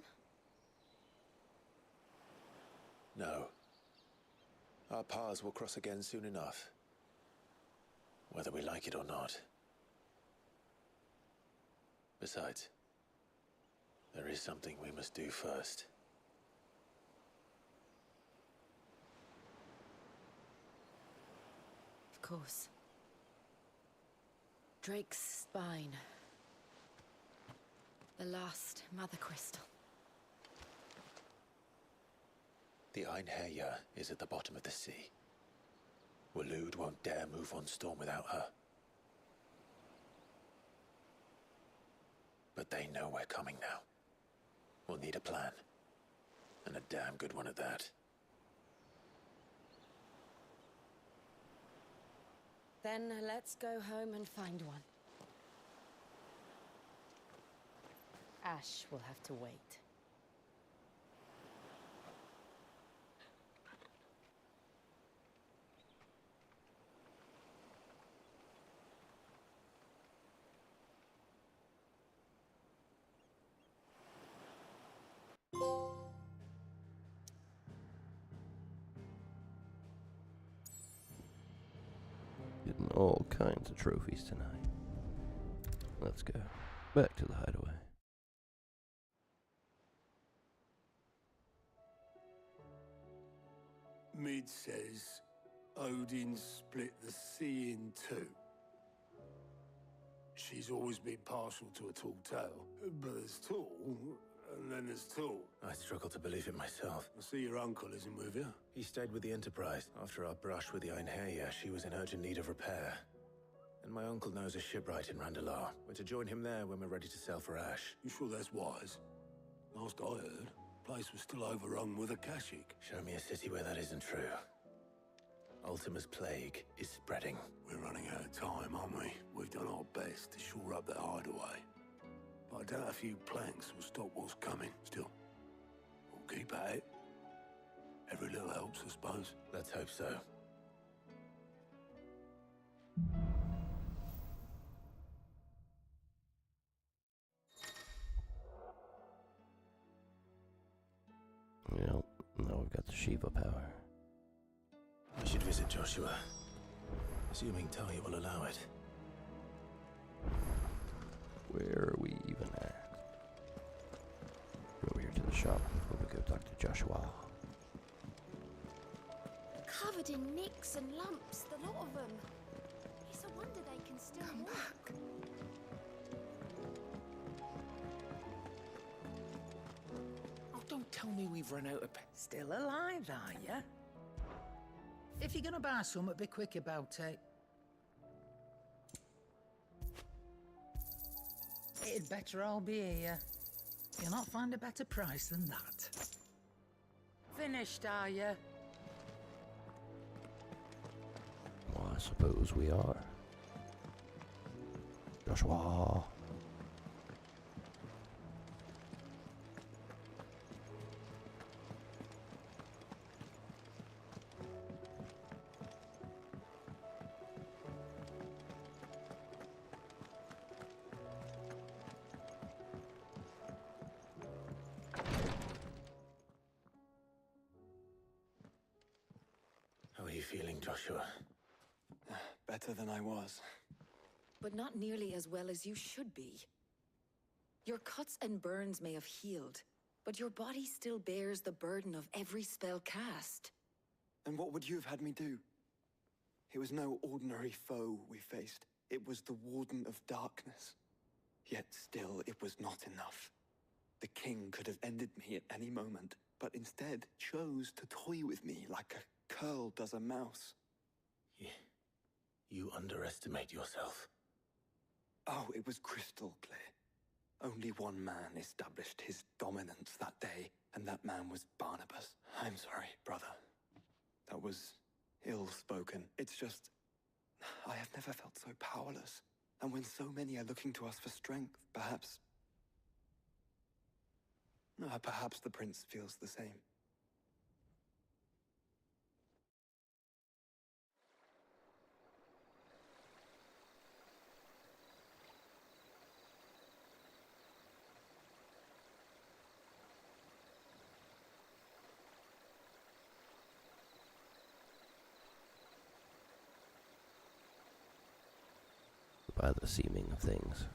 No. Our paths will cross again soon enough, whether we like it or not. Besides, there is something we must do first. Of course. Drake's spine. The last Mother Crystal. The Einherjar is at the bottom of the sea. Waloed won't dare move on Storm without her. But they know we're coming now. We'll need a plan. And a damn good one at that. Then let's go home and find one. Ash will have to wait. Getting all kinds of trophies tonight. Let's go back to the hideaway. Mid says Odin split the sea in two. She's always been partial to a tall tale, but there's tall, and then there's tall. I struggle to believe it myself. I see your uncle isn't with you. He stayed with the Enterprise. After our brush with the Einherja, she was in urgent need of repair. And my uncle knows a shipwright in Randalar. We're to join him there when we're ready to sail for Ash. You sure that's wise? Last I heard, the place was still overrun with Akashic. Show me a city where that isn't true. Ultima's plague is spreading. We're running out of time, aren't we? We've done our best to shore up that hideaway. But I doubt a few planks will stop what's coming. Still, we'll keep at it. Every little helps, I suppose. Let's hope so. Yep, now we've got the Shiva power. I should visit Joshua. Assuming Talia will allow it. Where are we even at? Go over here to the shop before we go talk to Joshua. Covered in nicks and lumps, the lot of them. It's a wonder they can still come back. Oh, don't tell me we've run out of... Still alive, are ya? If you're gonna buy some, be quick about it. It'd better all be here. You'll not find a better price than that. Finished, are ya? Well, I suppose we are. Joshua. How are you feeling, Joshua? Better than I was. But not nearly as well as you should be. Your cuts and burns may have healed, but your body still bears the burden of every spell cast. Then what would you have had me do? It was no ordinary foe we faced. It was the Warden of Darkness. Yet still, it was not enough. The king could have ended me at any moment, but instead chose to toy with me like a curl does a mouse. You underestimate yourself. Oh, it was crystal clear. Only one man established his dominance that day, and that man was Barnabas. I'm sorry, brother. That was ill-spoken. It's just... I have never felt so powerless. And when so many are looking to us for strength, perhaps... perhaps the prince feels the same. By the seeming of things,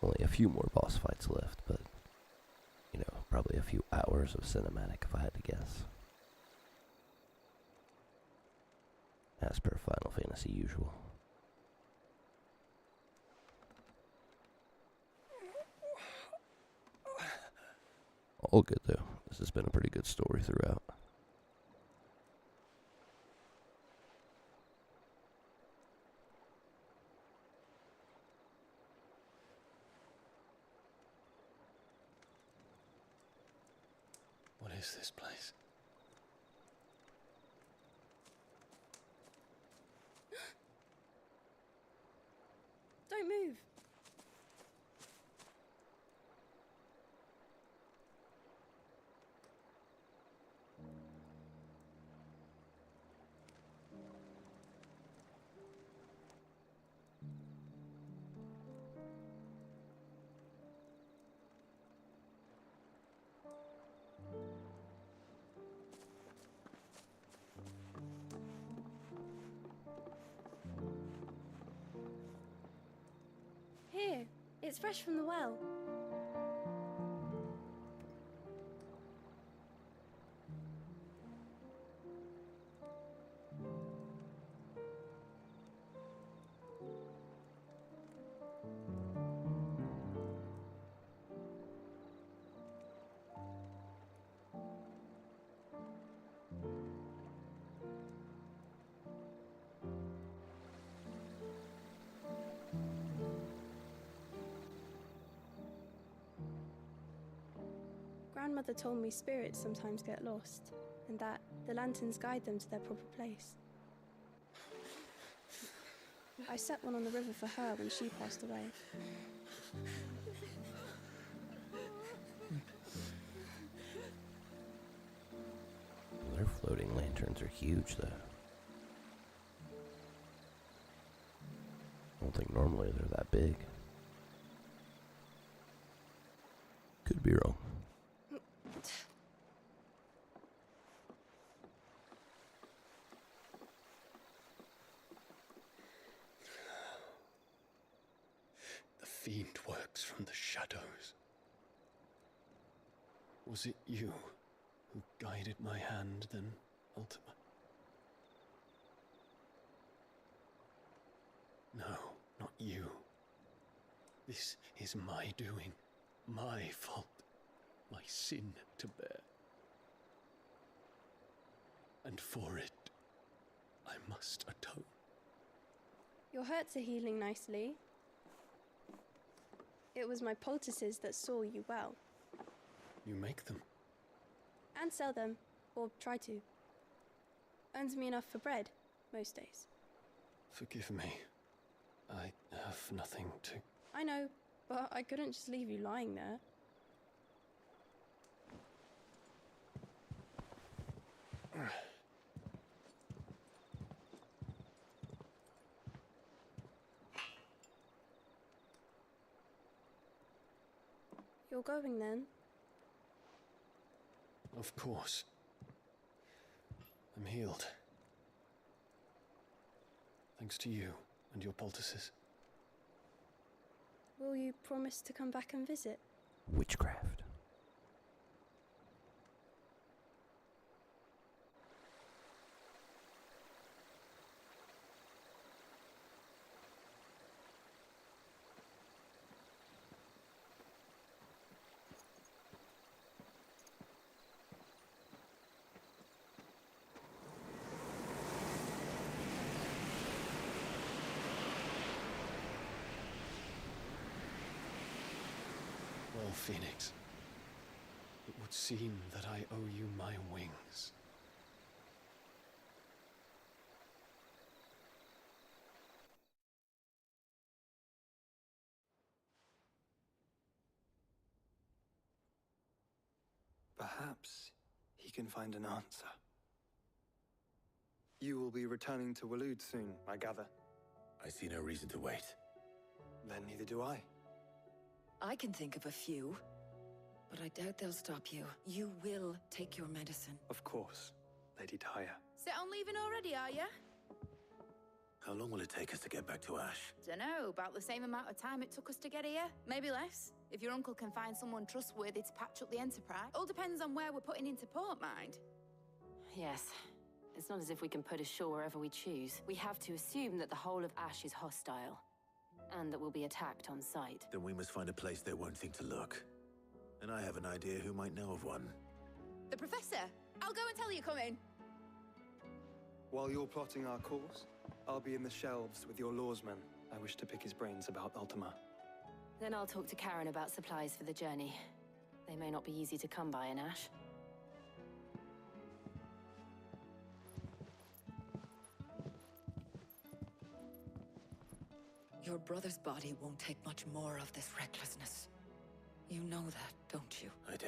only a few more boss fights left, but, you know, probably a few hours of cinematic if I had to guess. As per Final Fantasy usual. All good though. This has been a pretty good story throughout. is this place? Don't move. Here, it's fresh from the well. Grandmother told me spirits sometimes get lost, and that the lanterns guide them to their proper place. I set one on the river for her when she passed away. Their floating lanterns are huge, though. I don't think normally they're that big. Could be wrong. The fiend works from the shadows. Was it you who guided my hand then, Ultima? No, not you. This is my doing, my fault, my sin to bear. And for it, I must atone. Your hurts are healing nicely. It was my poultices that saw you well. You make them? And sell them, or try to. Earns me enough for bread, most days. Forgive me. I have nothing to... I know, but I couldn't just leave you lying there. You're going then? Of course. I'm healed. Thanks to you and your poultices. Will you promise to come back and visit? Witchcraft. Well, Phoenix, it would seem that I owe you my wings. Perhaps he can find an answer. You will be returning to Waloed soon, I gather. I see no reason to wait. Then neither do I. I can think of a few, but I doubt they'll stop you. You will take your medicine. Of course, Lady Tyre. Set on leaving already, are ya? How long will it take us to get back to Ash? Dunno, about the same amount of time it took us to get here. Maybe less, if your uncle can find someone trustworthy to patch up the Enterprise. All depends on where we're putting into port, mind. Yes. It's not as if we can put ashore wherever we choose. We have to assume that the whole of Ash is hostile, and that we'll be attacked on sight. Then we must find a place they won't think to look. And I have an idea who might know of one. The Professor! I'll go and tell you coming. While you're plotting our course, I'll be in the shelves with your lawsman. I wish to pick his brains about Ultima. Then I'll talk to Karen about supplies for the journey. They may not be easy to come by in Ash. Your brother's body won't take much more of this recklessness. You know that, don't you? I do.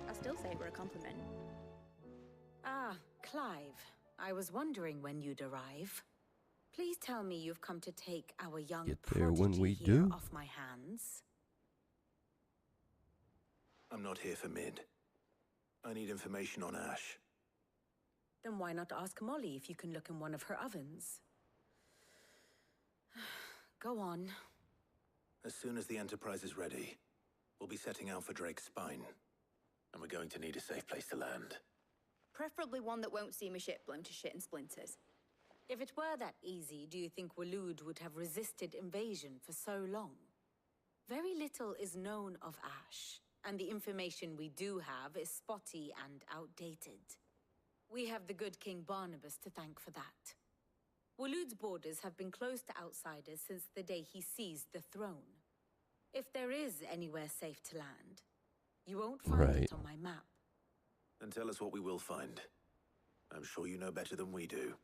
I still say we're a compliment. Ah, Clive. I was wondering when you'd arrive. Please tell me you've come to take our young Get there when prodigy we here do. off my hands. I'm not here for Mid. I need information on Ash. Then why not ask Molly if you can look in one of her ovens? Go on. As soon as the Enterprise is ready, we'll be setting out for Drake's Spine. And we're going to need a safe place to land. Preferably one that won't see my ship blown to shit and splinters. If it were that easy, do you think Waloed would have resisted invasion for so long? Very little is known of Ash, and the information we do have is spotty and outdated. We have the good King Barnabas to thank for that. Waloed's borders have been closed to outsiders since the day he seized the throne. If there is anywhere safe to land, you won't find it on my map. Then tell us what we will find. I'm sure you know better than we do.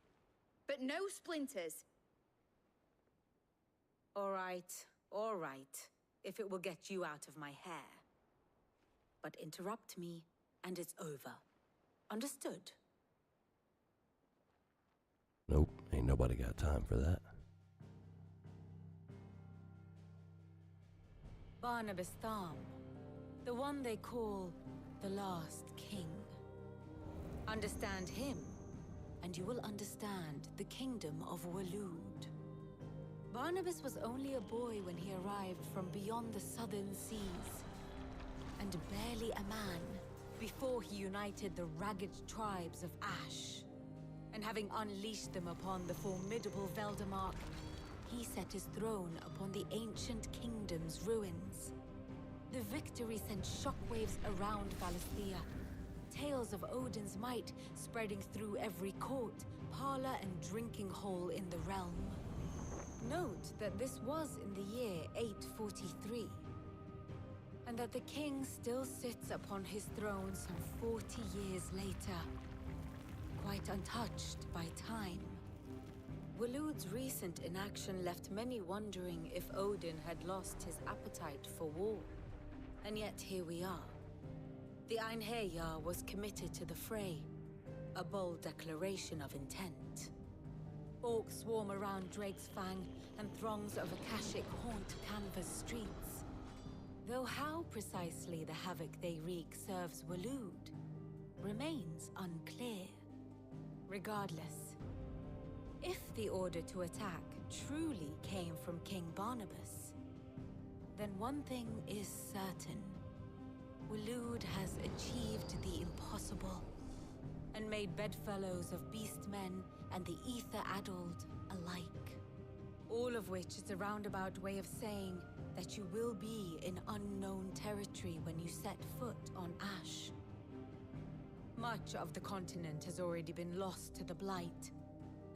But no splinters. All right, if it will get you out of my hair. But interrupt me, and it's over. Understood? Nope, ain't nobody got time for that. Barnabas Tham, the one they call the last king. Understand him, and you will understand the kingdom of Waloed. Barnabas was only a boy when he arrived from beyond the southern seas, and barely a man before he united the ragged tribes of Ash. And having unleashed them upon the formidable Veldamark, he set his throne upon the ancient kingdom's ruins. The victory sent shockwaves around Valisthea, tales of Odin's might spreading through every court, parlor, and drinking hole in the realm. Note that this was in the year 843, and that the king still sits upon his throne some 40 years later, quite untouched by time. Waloed's recent inaction left many wondering if Odin had lost his appetite for war. And yet here we are. The Einherjar was committed to the fray, a bold declaration of intent. Orcs swarm around Drake's Fang, and throngs of Akashic haunt Canva's streets. Though how precisely the havoc they wreak serves Waloed remains unclear. Regardless, if the order to attack truly came from King Barnabas, then one thing is certain. Waloed has achieved the impossible, and made bedfellows of beastmen and the ether-addled alike. All of which is a roundabout way of saying that you will be in unknown territory when you set foot on Ash. Much of the continent has already been lost to the Blight,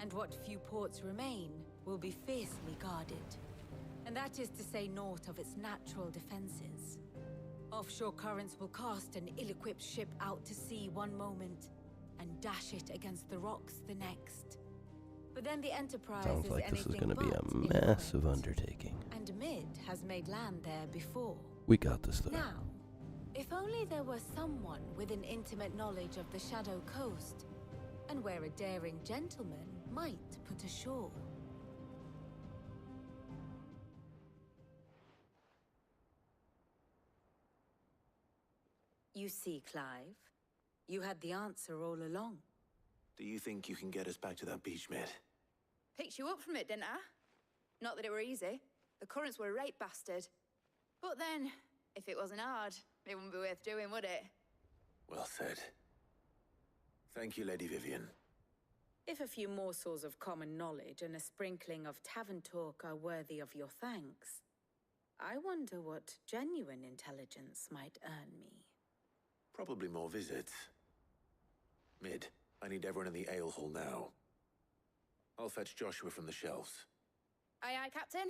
and what few ports remain will be fiercely guarded. And that is to say naught of its natural defenses. Offshore currents will cast an ill-equipped ship out to sea one moment, and dash it against the rocks the next. But then the Enterprise Sounds is like this is anything going to be but a massive undertaking. and Mid has made land there before. We got this though. Now, if only there were someone with an intimate knowledge of the Shadow Coast, and where a daring gentleman might put ashore. You see, Clive, you had the answer all along. Do you think you can get us back to that beach, Mid? Picked you up from it, didn't I? Not that it were easy. The currents were a right bastard. But then, if it wasn't hard, it wouldn't be worth doing, would it? Well said. Thank you, Lady Vivian. If a few morsels of common knowledge and a sprinkling of tavern talk are worthy of your thanks, I wonder what genuine intelligence might earn me. Probably more visits. Mid, I need everyone in the ale hall now. I'll fetch Joshua from the shelves. Aye, aye, Captain.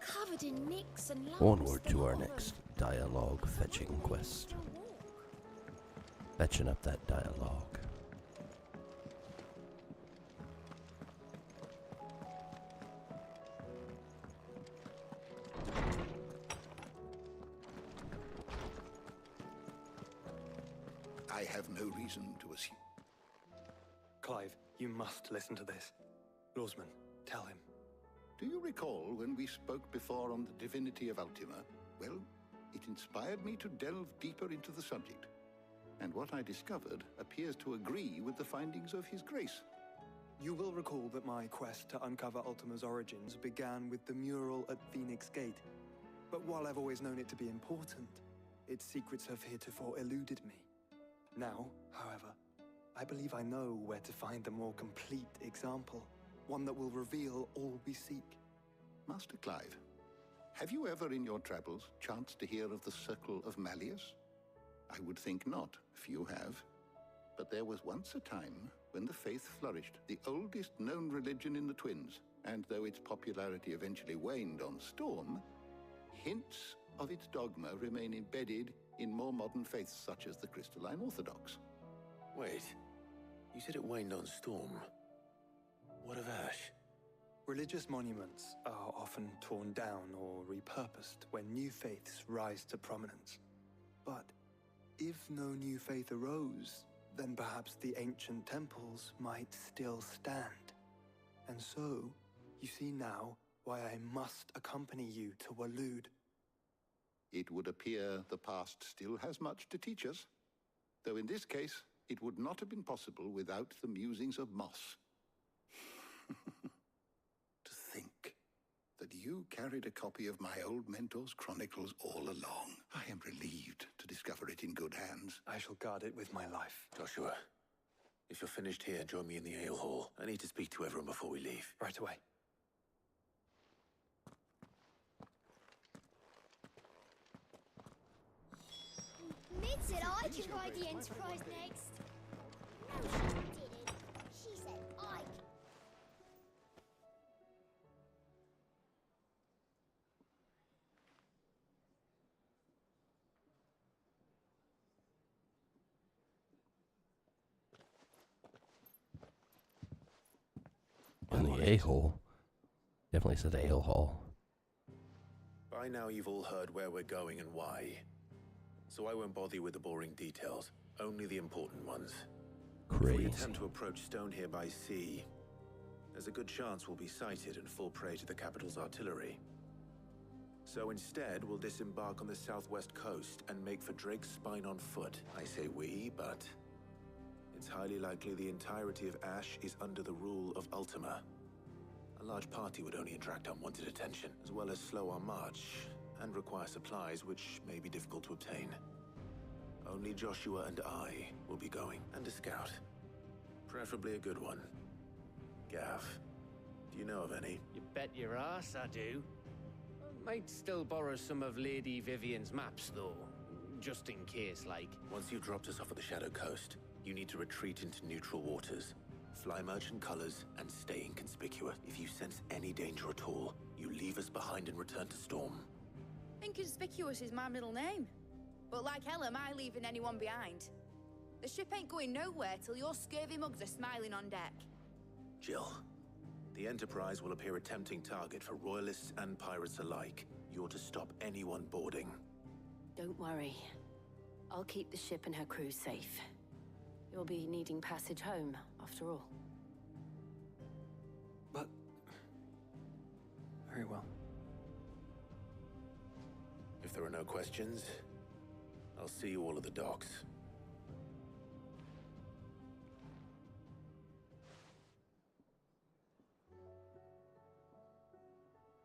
Covered in nicks and lumps. Onward to our next dialogue fetching quest. Fetching up that dialogue. I have no reason to assume. Clive, you must listen to this. Lawsman, tell him. Do you recall when we spoke before on the divinity of Ultima? Well, it inspired me to delve deeper into the subject. And what I discovered appears to agree with the findings of His Grace. You will recall that my quest to uncover Ultima's origins began with the mural at Phoenix Gate. But while I've always known it to be important, its secrets have heretofore eluded me. Now, however, I believe I know where to find the more complete example. One that will reveal all we seek. Master Clive, have you ever in your travels chanced to hear of the Circle of Malleus? I would think not, few have. But there was once a time when the faith flourished, the oldest known religion in the Twins, and though its popularity eventually waned on Storm, hints of its dogma remain embedded in more modern faiths such as the Crystalline Orthodox. Wait, you said it waned on Storm. What of Ash? Religious monuments are often torn down or repurposed when new faiths rise to prominence. But if no new faith arose, then perhaps the ancient temples might still stand. And so, you see now why I must accompany you to Waloed. It would appear the past still has much to teach us, though in this case, it would not have been possible without the musings of Moss. To think that you carried a copy of my old mentor's chronicles all along. I am relieved to discover it in good hands. I shall guard it with my life. Joshua, if you're finished here, join me in the ale hall. I need to speak to everyone before we leave. Right away. Mid said I could ride the Enterprise next. No, she didn't. She said I could. In the a-hole. Definitely said ale hall. By now you've all heard where we're going and why. So I won't bother you with the boring details, only the important ones. Crazy. If we attempt to approach Stone here by sea, there's a good chance we'll be sighted and fall prey to the capital's artillery. So instead, we'll disembark on the southwest coast and make for Drake's Spine on foot. I say we, but it's highly likely the entirety of Ash is under the rule of Ultima. A large party would only attract unwanted attention, as well as slow our march, and require supplies which may be difficult to obtain. Only Joshua and I will be going, and a scout. Preferably a good one. Gav, do you know of any? You bet your ass I do. Might still borrow some of Lady Vivian's maps, though. Just in case, like. Once you've dropped us off at the Shadow Coast, you need to retreat into neutral waters. Fly merchant colors and stay inconspicuous. If you sense any danger at all, you leave us behind and return to Storm. Inconspicuous is my middle name. But like hell am I leaving anyone behind. The ship ain't going nowhere till your scurvy mugs are smiling on deck. Jill, the Enterprise will appear a tempting target for royalists and pirates alike. You're to stop anyone boarding. Don't worry. I'll keep the ship and her crew safe. You'll be needing passage home, after all. But... very well. If there are no questions, I'll see you all at the docks.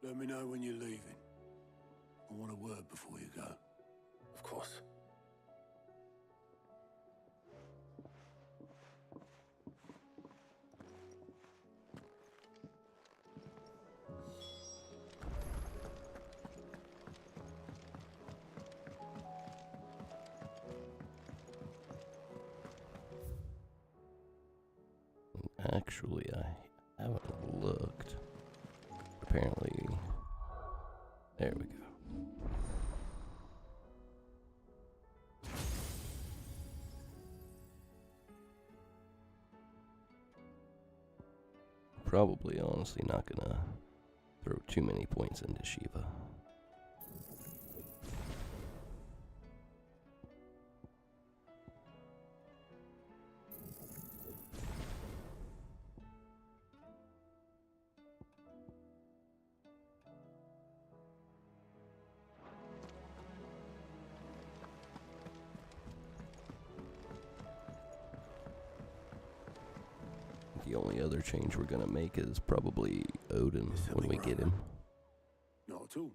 Let me know when you're leaving. I want a word before you go. Of course. Actually, I haven't looked. Apparently, there we go. Probably, honestly, not gonna throw too many points into Shiva. The only other change we're gonna make is probably Odin when we get him. Not at all.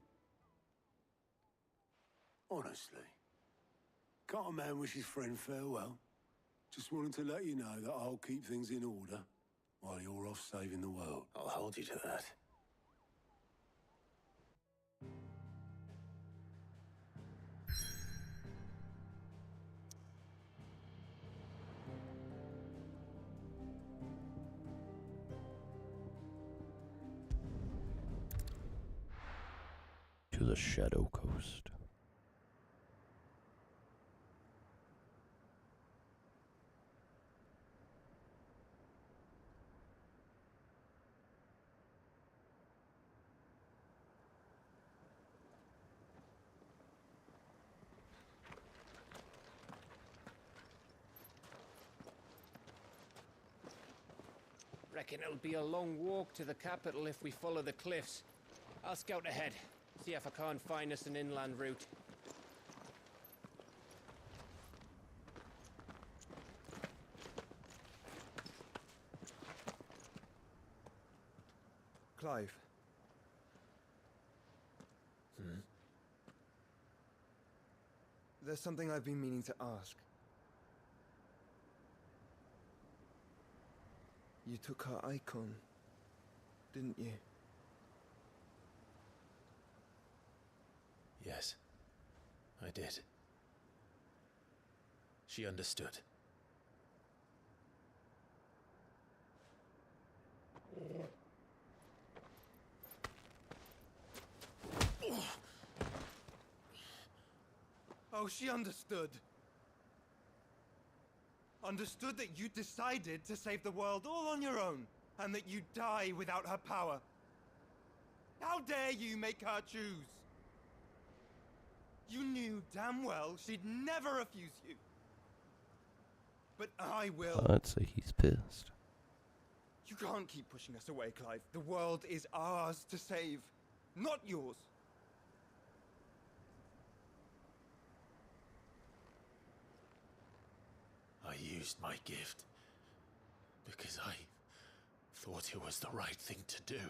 Honestly. Can't a man wish his friend farewell? Just wanted to let you know that I'll keep things in order while you're off saving the world. I'll hold you to that. To the Shadow Coast. Reckon it'll be a long walk to the capital if we follow the cliffs. I'll scout ahead, see if I can't find us an inland route. Clive. There's something I've been meaning to ask. You took her icon, didn't you? Yes, I did. She understood. Oh, she understood. Understood that you decided to save the world all on your own, and that you'd die without her power. How dare you make her choose? You knew damn well she'd never refuse you. But I will. I'd say he's pissed. You can't keep pushing us away, Clive. The world is ours to save, not yours. I used my gift because I thought it was the right thing to do.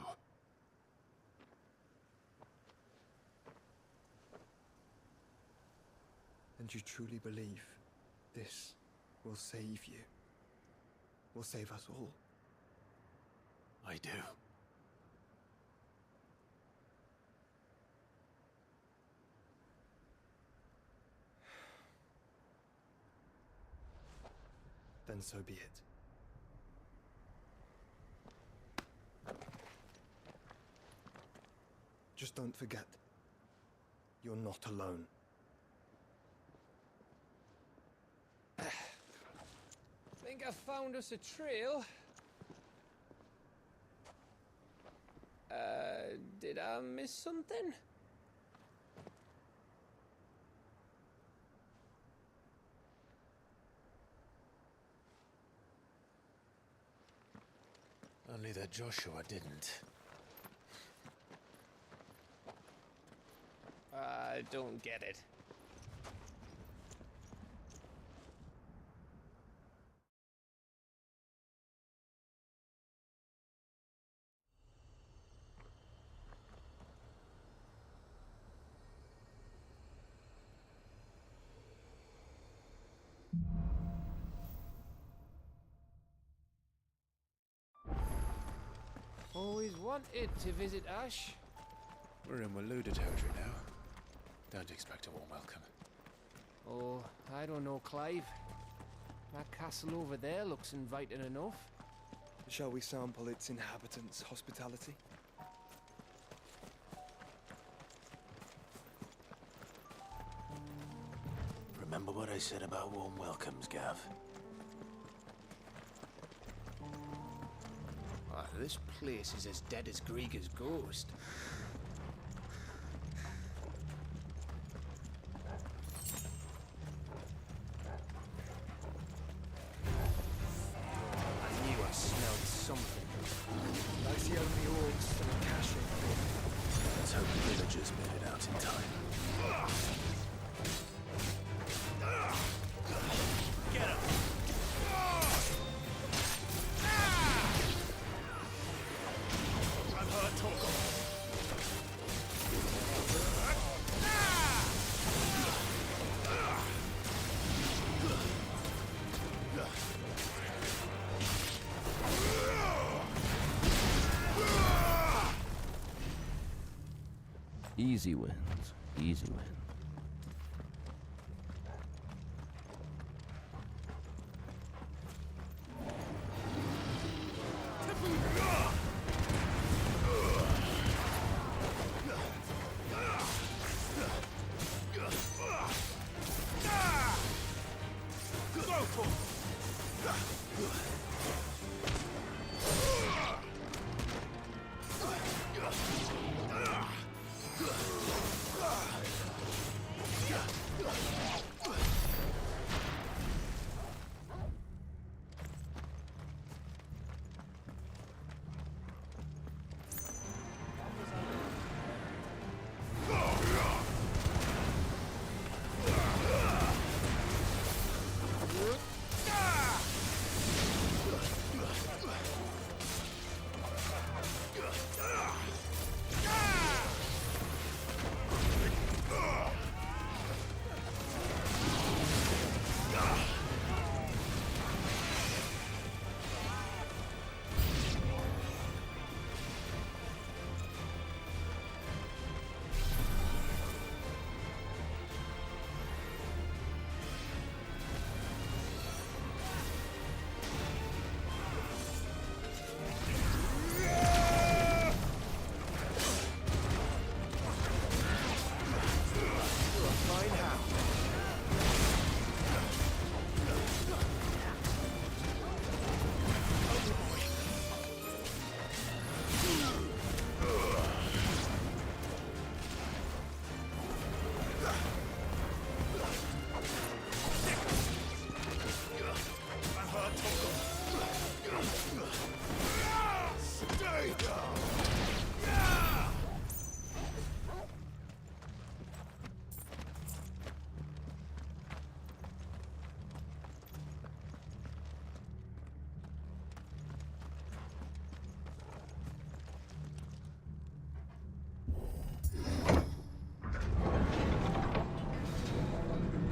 And you truly believe this will save you? Will save us all? I do. Then so be it. Just don't forget, you're not alone. Think I found us a trail. Did I miss something? Only that Joshua didn't. I don't get it. Always wanted to visit Ash. We're in Waloda territory now. Don't expect a warm welcome. Oh, I don't know, Clive. That castle over there looks inviting enough. Shall we sample its inhabitants' hospitality? Remember what I said about warm welcomes, Gav? Ah, this place is as dead as Grieger's ghost. I knew I smelled something. That's the only orcs still in caching. Let's hope the villagers made it out in time. Get him! I'm hurt, Torgo. Easy wins. Easy wins.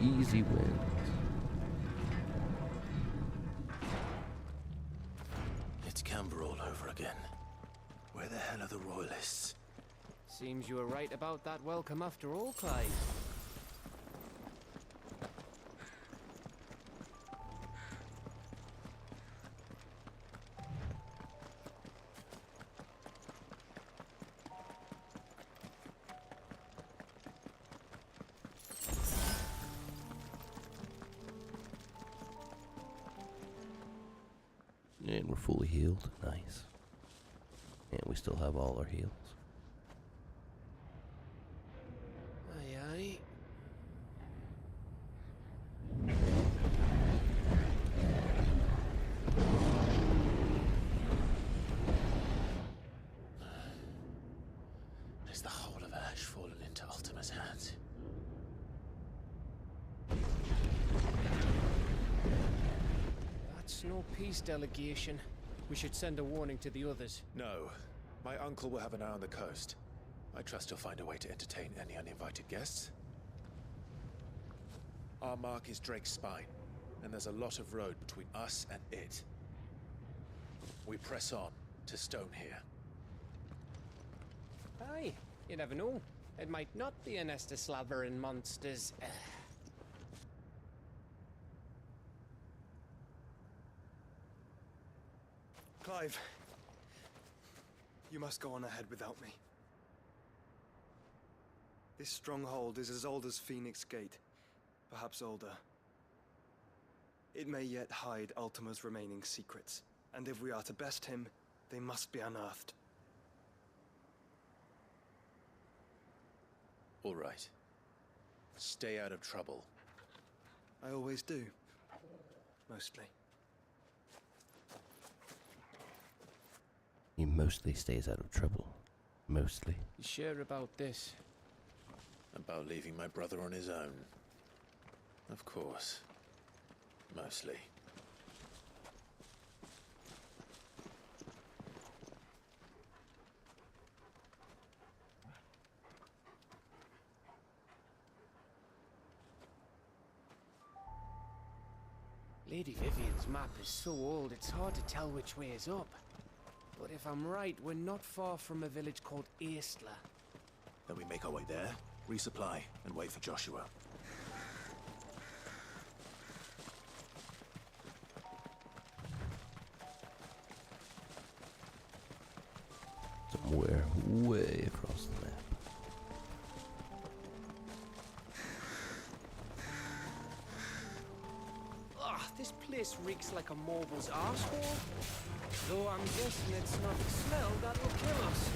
Easy wins. It's Canberra all over again. Where the hell are the royalists? Seems you were right about that welcome after all, Clive. And we're fully healed. Nice. And we still have all our heals. Aye, aye. Is the whole of Ash fallen into Ultima's hands? That's no peace delegation. We should send a warning to the others. No. My uncle will have an eye on the coast. I trust he'll find a way to entertain any uninvited guests. Our mark is Drake's Spine, and there's a lot of road between us and it. We press on to Stonehere. Aye, you never know. It might not be a nest of slavering monsters. Clive, Clive, you must go on ahead without me. This stronghold is as old as Phoenix Gate, perhaps older. It may yet hide Ultima's remaining secrets, and if we are to best him, they must be unearthed. All right. Stay out of trouble. I always do. Mostly. He mostly stays out of trouble. Mostly. You sure about this? About leaving my brother on his own. Of course. Mostly. Lady Vivian's map is so old, it's hard to tell which way is up. But if I'm right, we're not far from a village called Aistla. Then we make our way there, resupply, and wait for Joshua. Somewhere way across the map. This place reeks like a moble's arsehole. Though I'm guessing it's not the smell that'll kill us.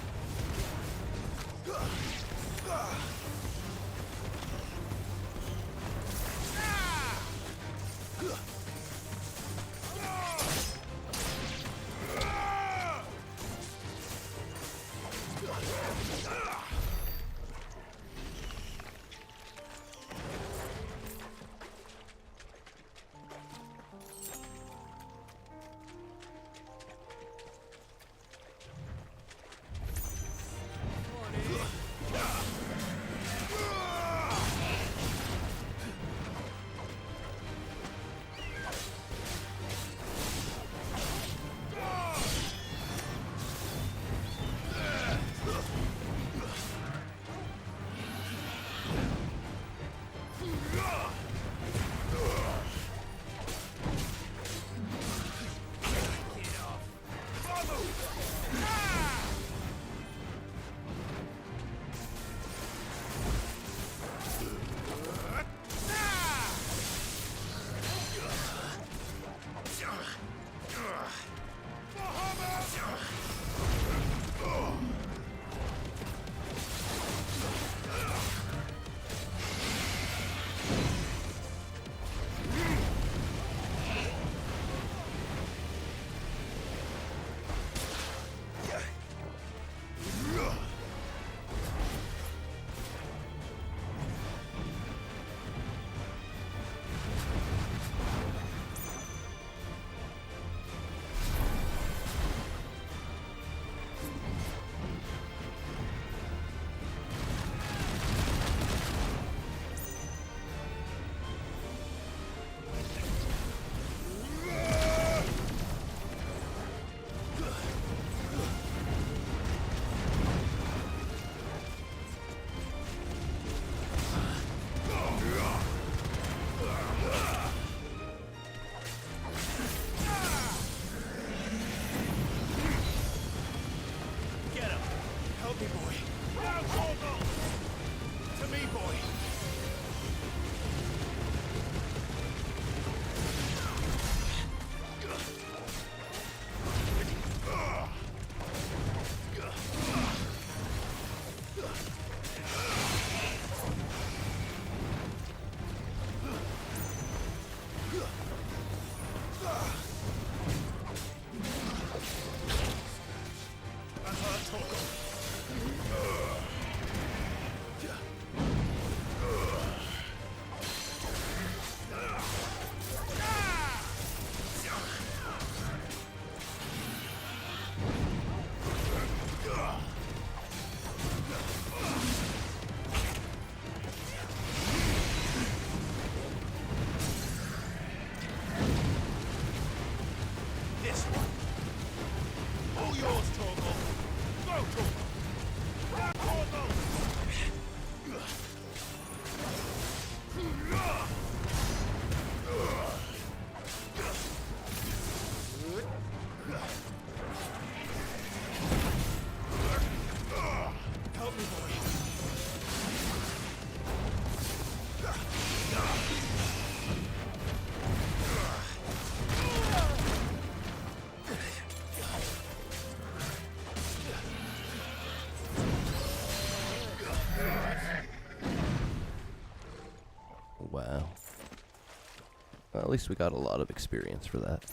Well, at least we got a lot of experience for that.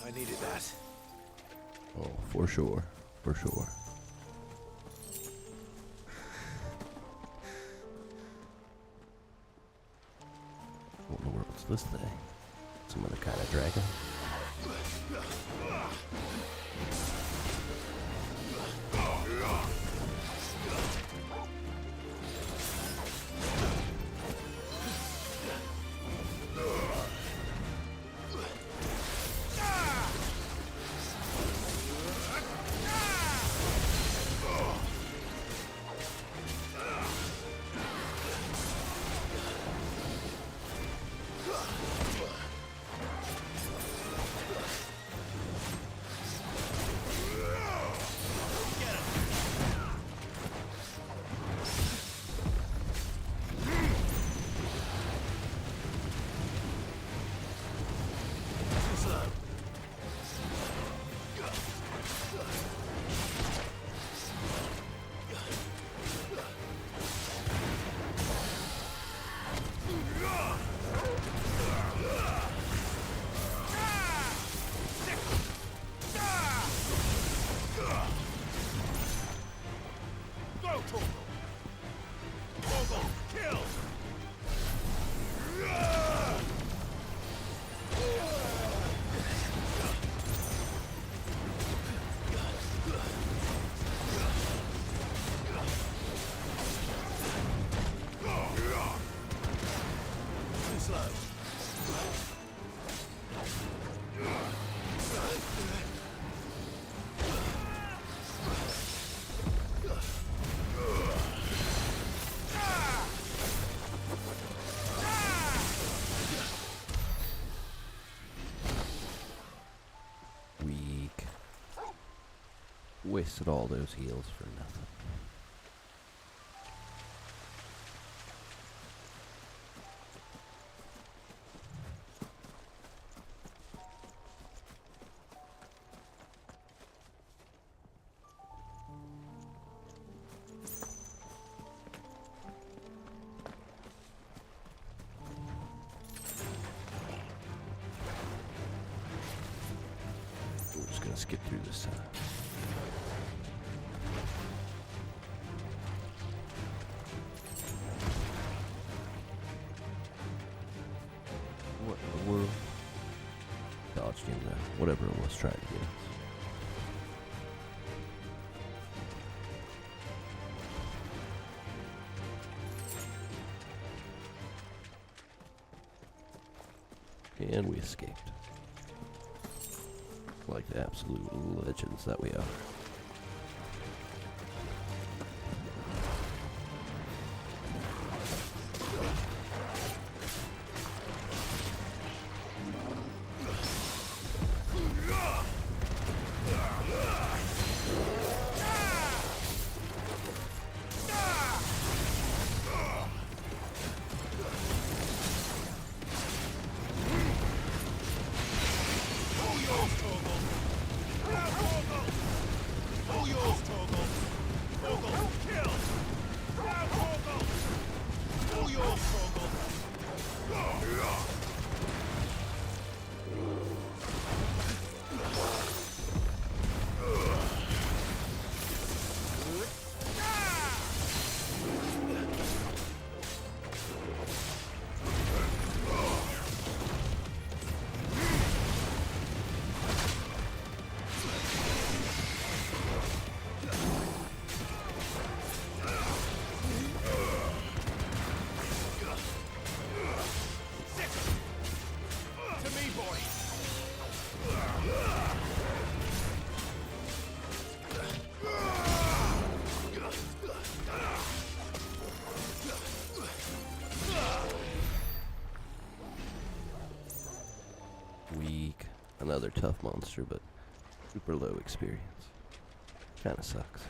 I needed that. Oh, for sure. For sure. What in the world is this thing? Some other kind of dragon? Wasted all those heals for nothing. We're just gonna skip through this side. What in the world? Dodged into whatever it was trying to get us. And we escaped. Like the absolute legends that we are. Another tough monster, but super low experience. Kinda sucks.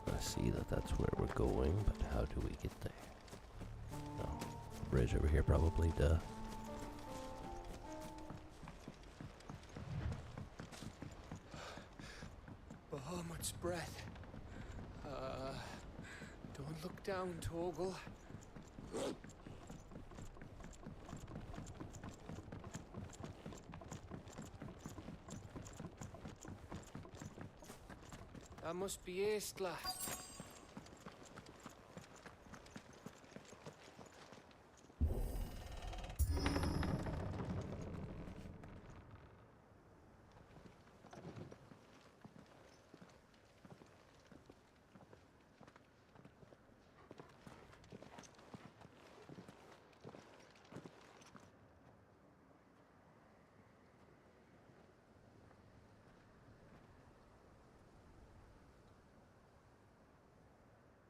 I see that that's where we're going, but how do we get there? Oh, bridge over here probably, duh. Bahamut's breath. Don't look down, Torgal. That must be Aistla.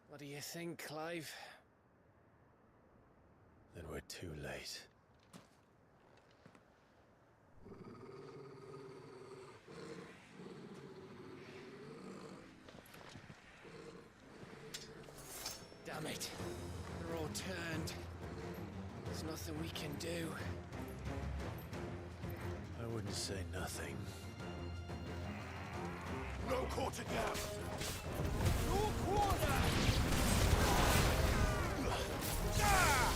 What do you think, Clive? Then we're too late. Damn it. They're all turned. There's nothing we can do. I wouldn't say nothing. No quarter gap! No quarter! Ah! Ah!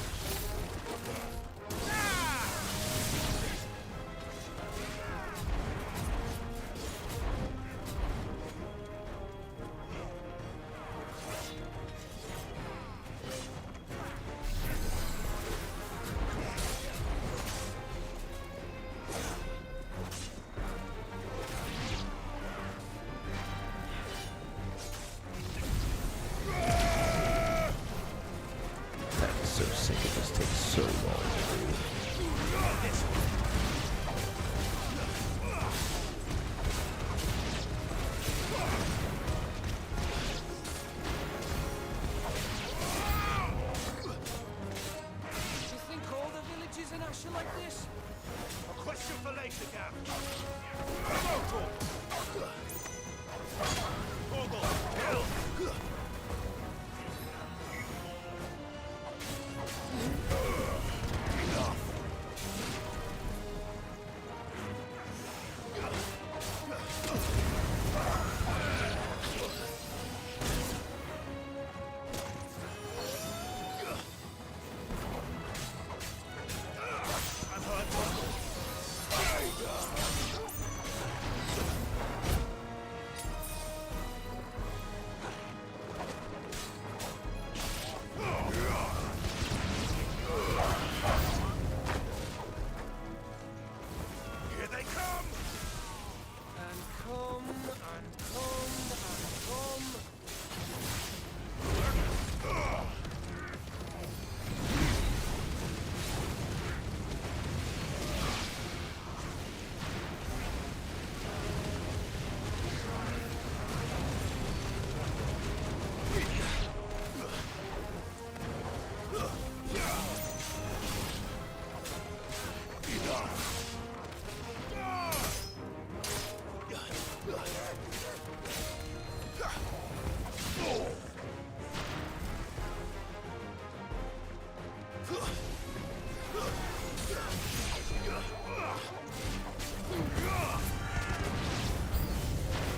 So sick, it just takes so long to do. Do you think all the villages in Asher like this? A question for later, Gav. Torgal, kill!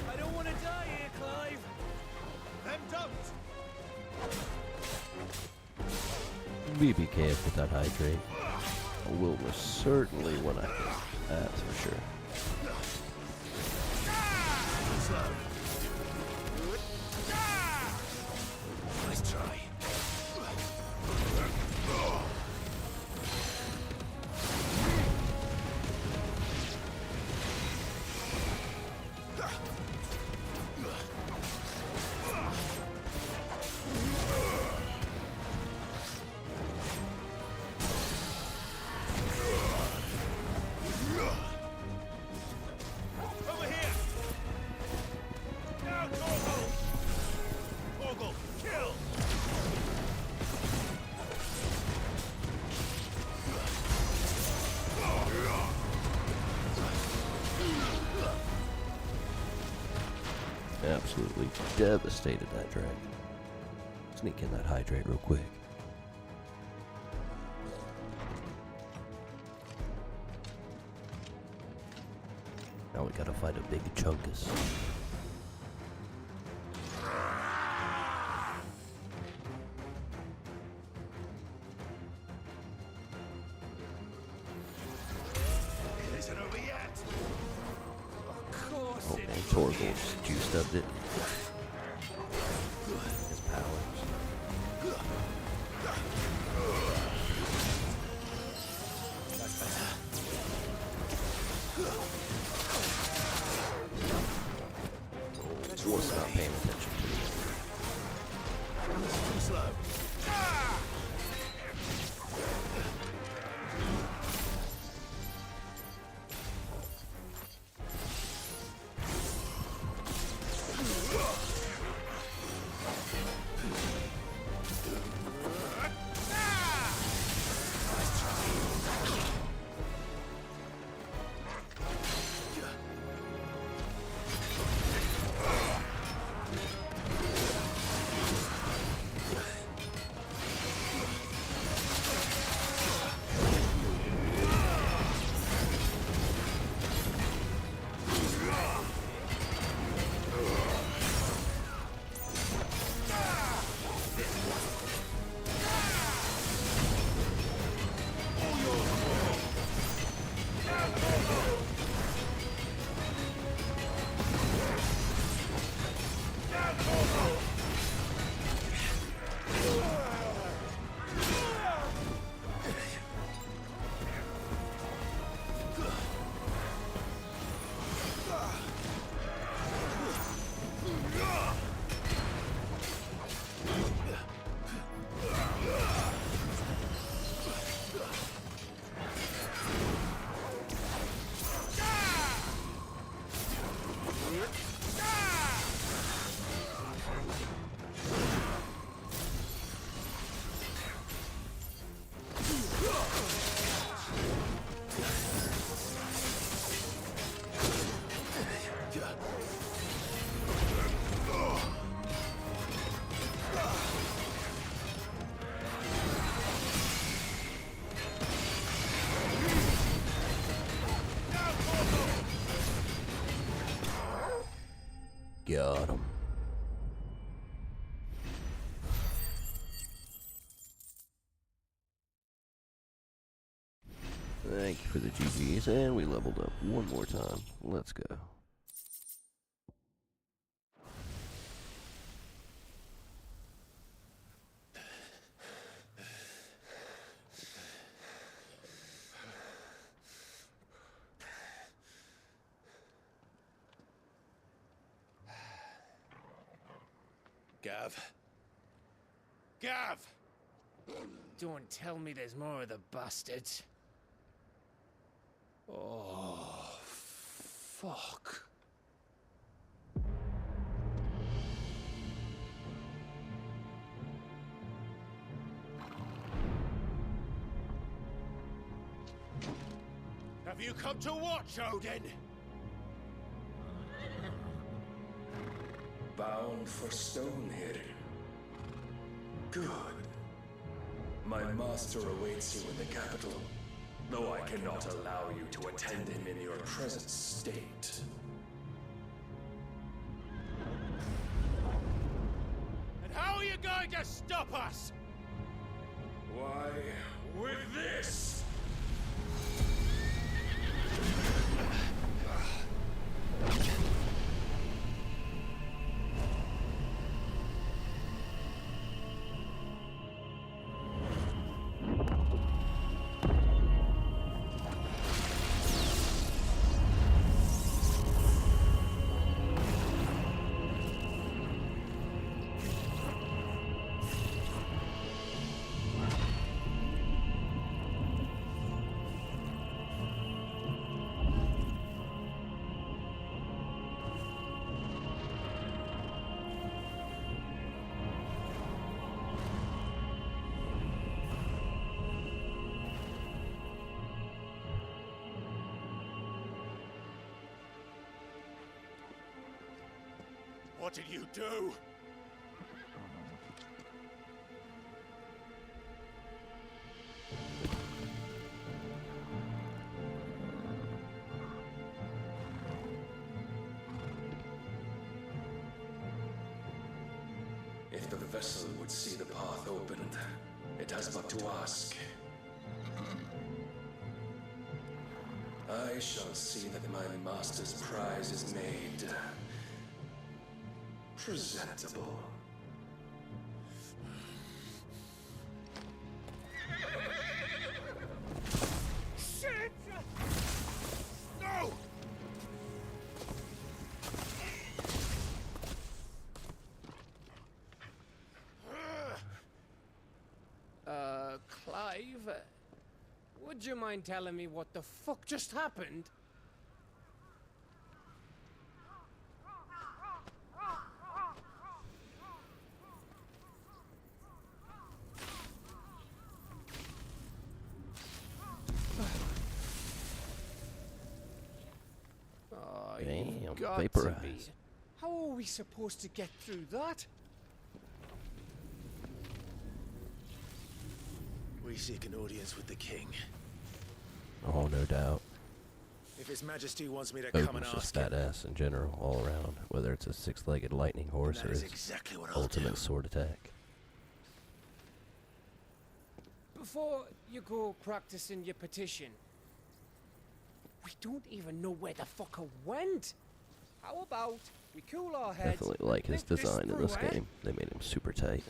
I don't want to die here, Clive. Then don't! BBK with that hydrate. I will most certainly when I can. That's for sure. Nice try. absolutely devastated that dragon. Sneak in that hydrate real quick. Now we gotta fight a big chunkus. It isn't over yet. Of course Oh man, Torgal's juiced up it. His powers. That's better. Was not paying attention to me. Too slow. Got him. Thank you for the GGs, and we leveled up one more time. Let's go. Gav. Gav! Don't tell me there's more of the bastards. Oh, fuck. Have you come to watch, Odin? Bound for Stonehill. Good. My master awaits you in the capital, though I cannot allow you to attend him in your present state. And how are you going to stop us? Why, with this! What did you do? If the vessel would see the path opened, it has but to ask. I shall see that my master's prize is made presentable. Shit! No! Clive, would you mind telling me what the fuck just happened? Oh, Damn, got to vaporized. be. How are we supposed to get through that? We seek an audience with the king. Oh, no doubt. If His Majesty wants me to come and Odin's just ask him, badass in general, all around. Whether it's a six-legged lightning horse that or is his exactly what I'll ultimate do. sword attack. Before you go practicing your petition, we don't even know where the fucker went. How about we cool our heads? Definitely like his think this design in this through, eh? game. They made him super tight.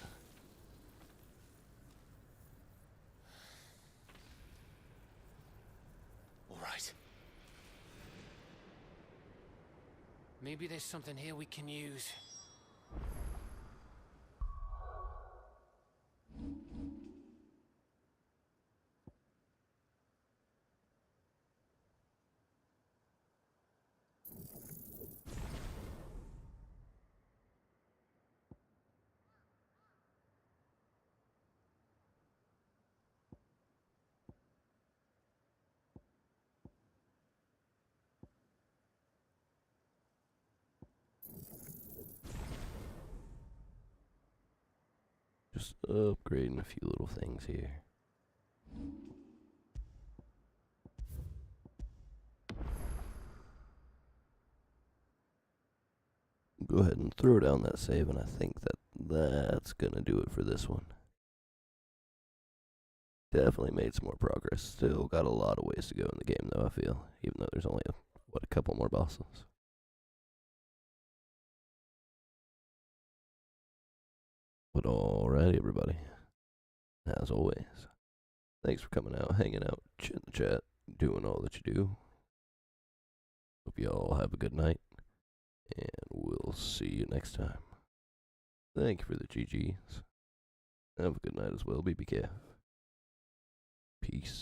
All right. Maybe there's something here we can use. Just upgrading a few little things here. Go ahead and throw down that save, and I think that's gonna do it for this one. Definitely made some more progress. Still got a lot of ways to go in the game, though, I feel. Even though there's only, a couple more bosses. But alright, everybody. As always, thanks for coming out, hanging out, in the chat, doing all that you do. Hope you all have a good night, and we'll see you next time. Thank you for the GGs. Have a good night as well, BBK. Peace.